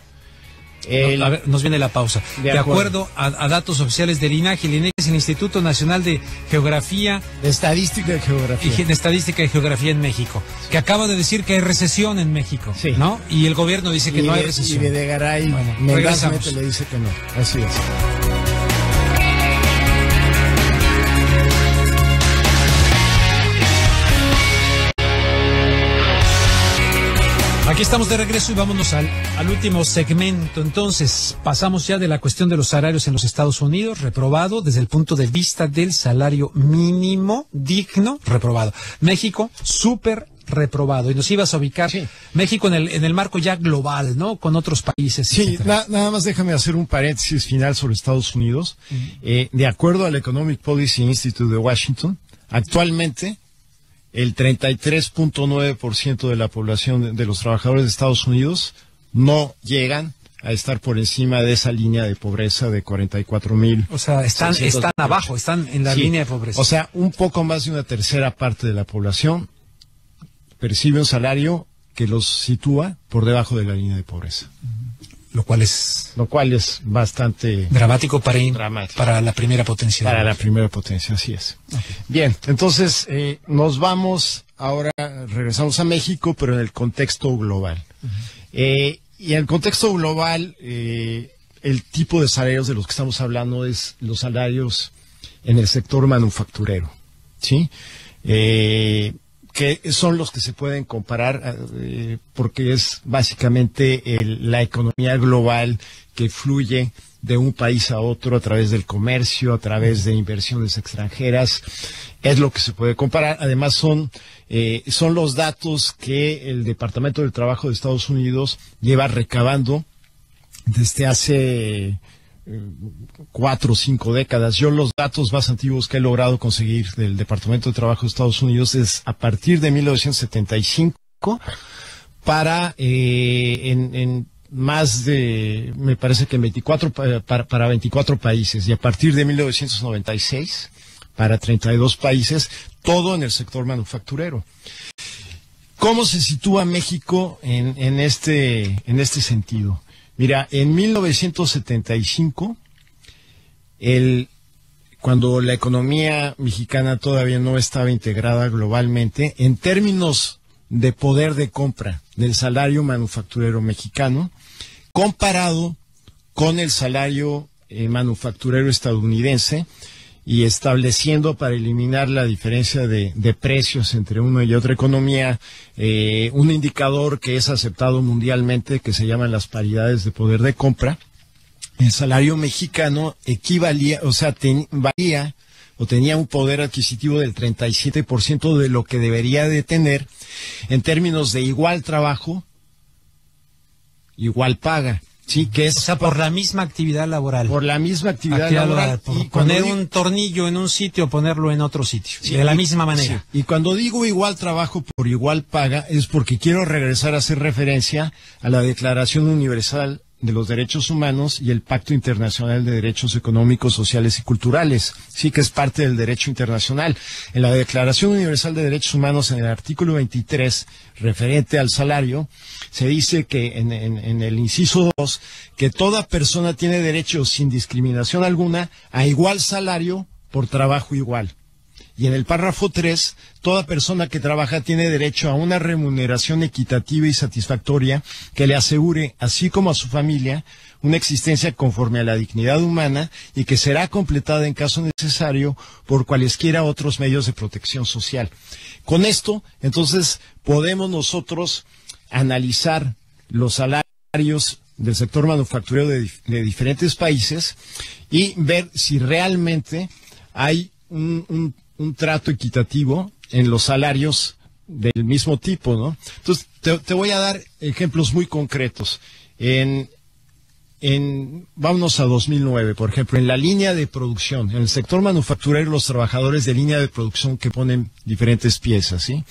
A ver, nos viene la pausa. De acuerdo a datos oficiales del INEGI, el INEGI es el Instituto Nacional de Geografía. De Estadística y Geografía. De Estadística y Geografía en México. Que acaba de decir que hay recesión en México. Sí. ¿No? Y el gobierno dice que no hay recesión. Y Videgaray mendazmente le dice que no. Así es. Aquí estamos de regreso y vámonos al último segmento. Entonces, pasamos ya de la cuestión de los salarios en los Estados Unidos, reprobado desde el punto de vista del salario mínimo digno, reprobado. México, súper reprobado. Y nos ibas a ubicar México en el marco ya global, ¿no? Con otros países. Sí, nada más déjame hacer un paréntesis final sobre Estados Unidos. De acuerdo al Economic Policy Institute de Washington, actualmente el 33.9% de la población de los trabajadores de Estados Unidos no llegan a estar por encima de esa línea de pobreza de 44,000. O sea, están abajo, están en la línea de pobreza. O sea, un poco más de una tercera parte de la población percibe un salario que los sitúa por debajo de la línea de pobreza. Lo cual es bastante dramático para la primera potencia. Para la primera potencia, así es. Okay. Bien, entonces nos vamos ahora, regresamos a México, pero en el contexto global. Y en el contexto global, el tipo de salarios de los que estamos hablando es los salarios en el sector manufacturero, ¿sí? Que son los que se pueden comparar porque es básicamente la economía global que fluye de un país a otro a través del comercio, a través de inversiones extranjeras, es lo que se puede comparar. Además son los datos que el Departamento del Trabajo de Estados Unidos lleva recabando desde hace 4 o 5 décadas. Yo los datos más antiguos que he logrado conseguir del Departamento de Trabajo de Estados Unidos es a partir de 1975, para en más de, me parece que 24 para 24 países, y a partir de 1996 para 32 países, todo en el sector manufacturero. ¿Cómo se sitúa México en este sentido? Mira, en 1975, cuando la economía mexicana todavía no estaba integrada globalmente, en términos de poder de compra del salario manufacturero mexicano, comparado con el salario manufacturero estadounidense, y estableciendo, para eliminar la diferencia de precios entre una y otra economía, un indicador que es aceptado mundialmente, que se llaman las paridades de poder de compra, el salario mexicano equivalía, o sea, valía o tenía un poder adquisitivo del 37% de lo que debería de tener en términos de igual trabajo, igual paga. Sí, que es, o sea, por la misma actividad laboral. Por la misma actividad laboral. Por poner un tornillo en un sitio, ponerlo en otro sitio. Sí, de la misma manera. Sí. Y cuando digo igual trabajo por igual paga, es porque quiero regresar a hacer referencia a la Declaración Universal de los Derechos Humanos y el Pacto Internacional de Derechos Económicos, Sociales y Culturales, sí, que es parte del derecho internacional. En la Declaración Universal de Derechos Humanos, en el artículo 23, referente al salario, se dice que en el inciso 2, que toda persona tiene derecho, sin discriminación alguna, a igual salario por trabajo igual. Y en el párrafo 3, toda persona que trabaja tiene derecho a una remuneración equitativa y satisfactoria que le asegure, así como a su familia, una existencia conforme a la dignidad humana y que será completada en caso necesario por cualesquiera otros medios de protección social. Con esto, entonces, podemos nosotros analizar los salarios del sector manufacturero de diferentes países y ver si realmente hay un trato equitativo en los salarios del mismo tipo, ¿no? Entonces, te voy a dar ejemplos muy concretos. Vámonos a 2009, por ejemplo, en la línea de producción, en el sector manufacturero, los trabajadores de línea de producción que ponen diferentes piezas, ¿sí?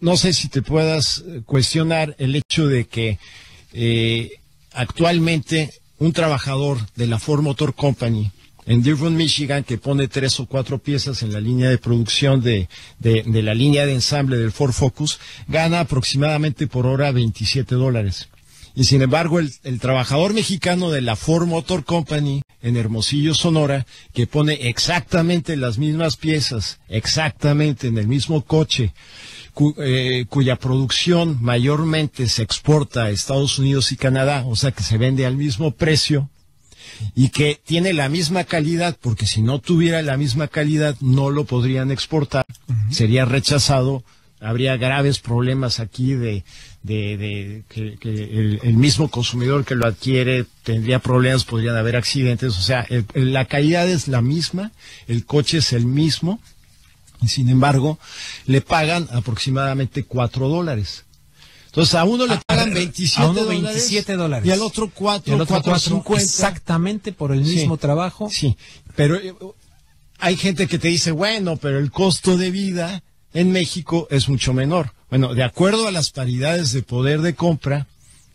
No sé si te puedas cuestionar el hecho de que actualmente un trabajador de la Ford Motor Company en Dearborn, Michigan, que pone 3 o 4 piezas en la línea de producción de la línea de ensamble del Ford Focus, gana aproximadamente por hora $27. Y sin embargo, el trabajador mexicano de la Ford Motor Company en Hermosillo, Sonora, que pone exactamente las mismas piezas, exactamente en el mismo coche, cuya producción mayormente se exporta a Estados Unidos y Canadá, o sea que se vende al mismo precio, y que tiene la misma calidad, porque si no tuviera la misma calidad no lo podrían exportar, sería rechazado, habría graves problemas aquí de que el mismo consumidor que lo adquiere tendría problemas, podrían haber accidentes, o sea, la calidad es la misma, el coche es el mismo, y sin embargo le pagan aproximadamente $4. Entonces a uno le pagan $27 y al otro $4.50. Exactamente por el mismo trabajo. Sí, pero hay gente que te dice, bueno, pero el costo de vida en México es mucho menor. Bueno, de acuerdo a las paridades de poder de compra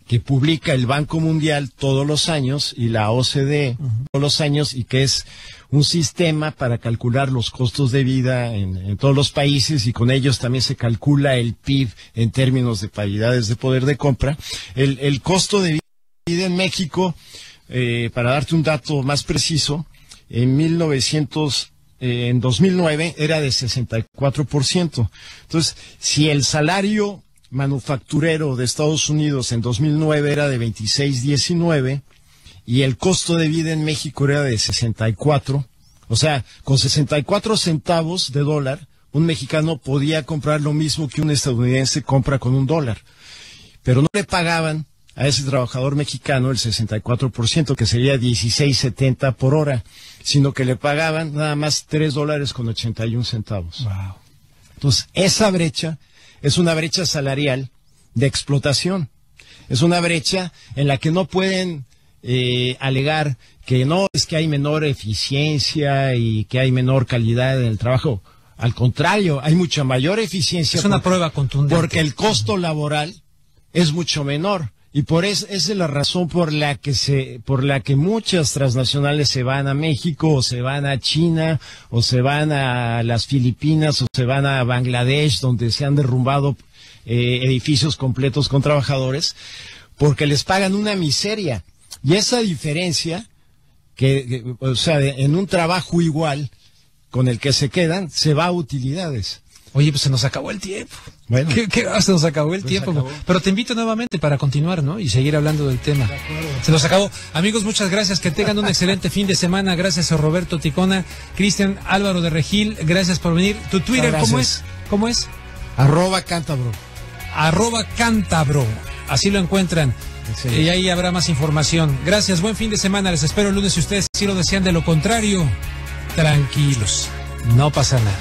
que publica el Banco Mundial todos los años y la OCDE todos los años, y que es un sistema para calcular los costos de vida en todos los países, y con ellos también se calcula el PIB en términos de paridades de poder de compra. El costo de vida en México, para darte un dato más preciso, en 2009 era de 64%. Entonces, si el salario manufacturero de Estados Unidos en 2009 era de 26.19 y el costo de vida en México era de 64, o sea, con 64 centavos de dólar, un mexicano podía comprar lo mismo que un estadounidense compra con $1, pero no le pagaban a ese trabajador mexicano el 64%, que sería 16.70 por hora, sino que le pagaban nada más $3.81. Wow. Entonces, esa brecha es una brecha salarial de explotación. Es una brecha en la que no pueden alegar que no, es que hay menor eficiencia y que hay menor calidad en el trabajo. Al contrario, hay mucha mayor eficiencia. Es una prueba contundente. Porque el costo laboral es mucho menor. Y por eso, esa es la razón por la que muchas transnacionales se van a México, o se van a China, o se van a las Filipinas, o se van a Bangladesh, donde se han derrumbado edificios completos con trabajadores, porque les pagan una miseria. Y esa diferencia, o sea, en un trabajo igual, con el que se quedan, se va a utilidades. Oye, pues se nos acabó el tiempo. Bueno. Se nos acabó el tiempo. Acabó. Pero te invito nuevamente para continuar, ¿no? Y seguir hablando del tema. Se nos acabó. Amigos, muchas gracias. Que tengan un excelente fin de semana. Gracias a Roberto Ticona, Cristian Álvaro de Regil. Gracias por venir. ¿Tu Twitter cómo es? @Cántabro. @Cántabro. Así lo encuentran. Excelente. Y ahí habrá más información. Gracias. Buen fin de semana. Les espero el lunes si ustedes sí lo desean. De lo contrario, tranquilos. No pasa nada.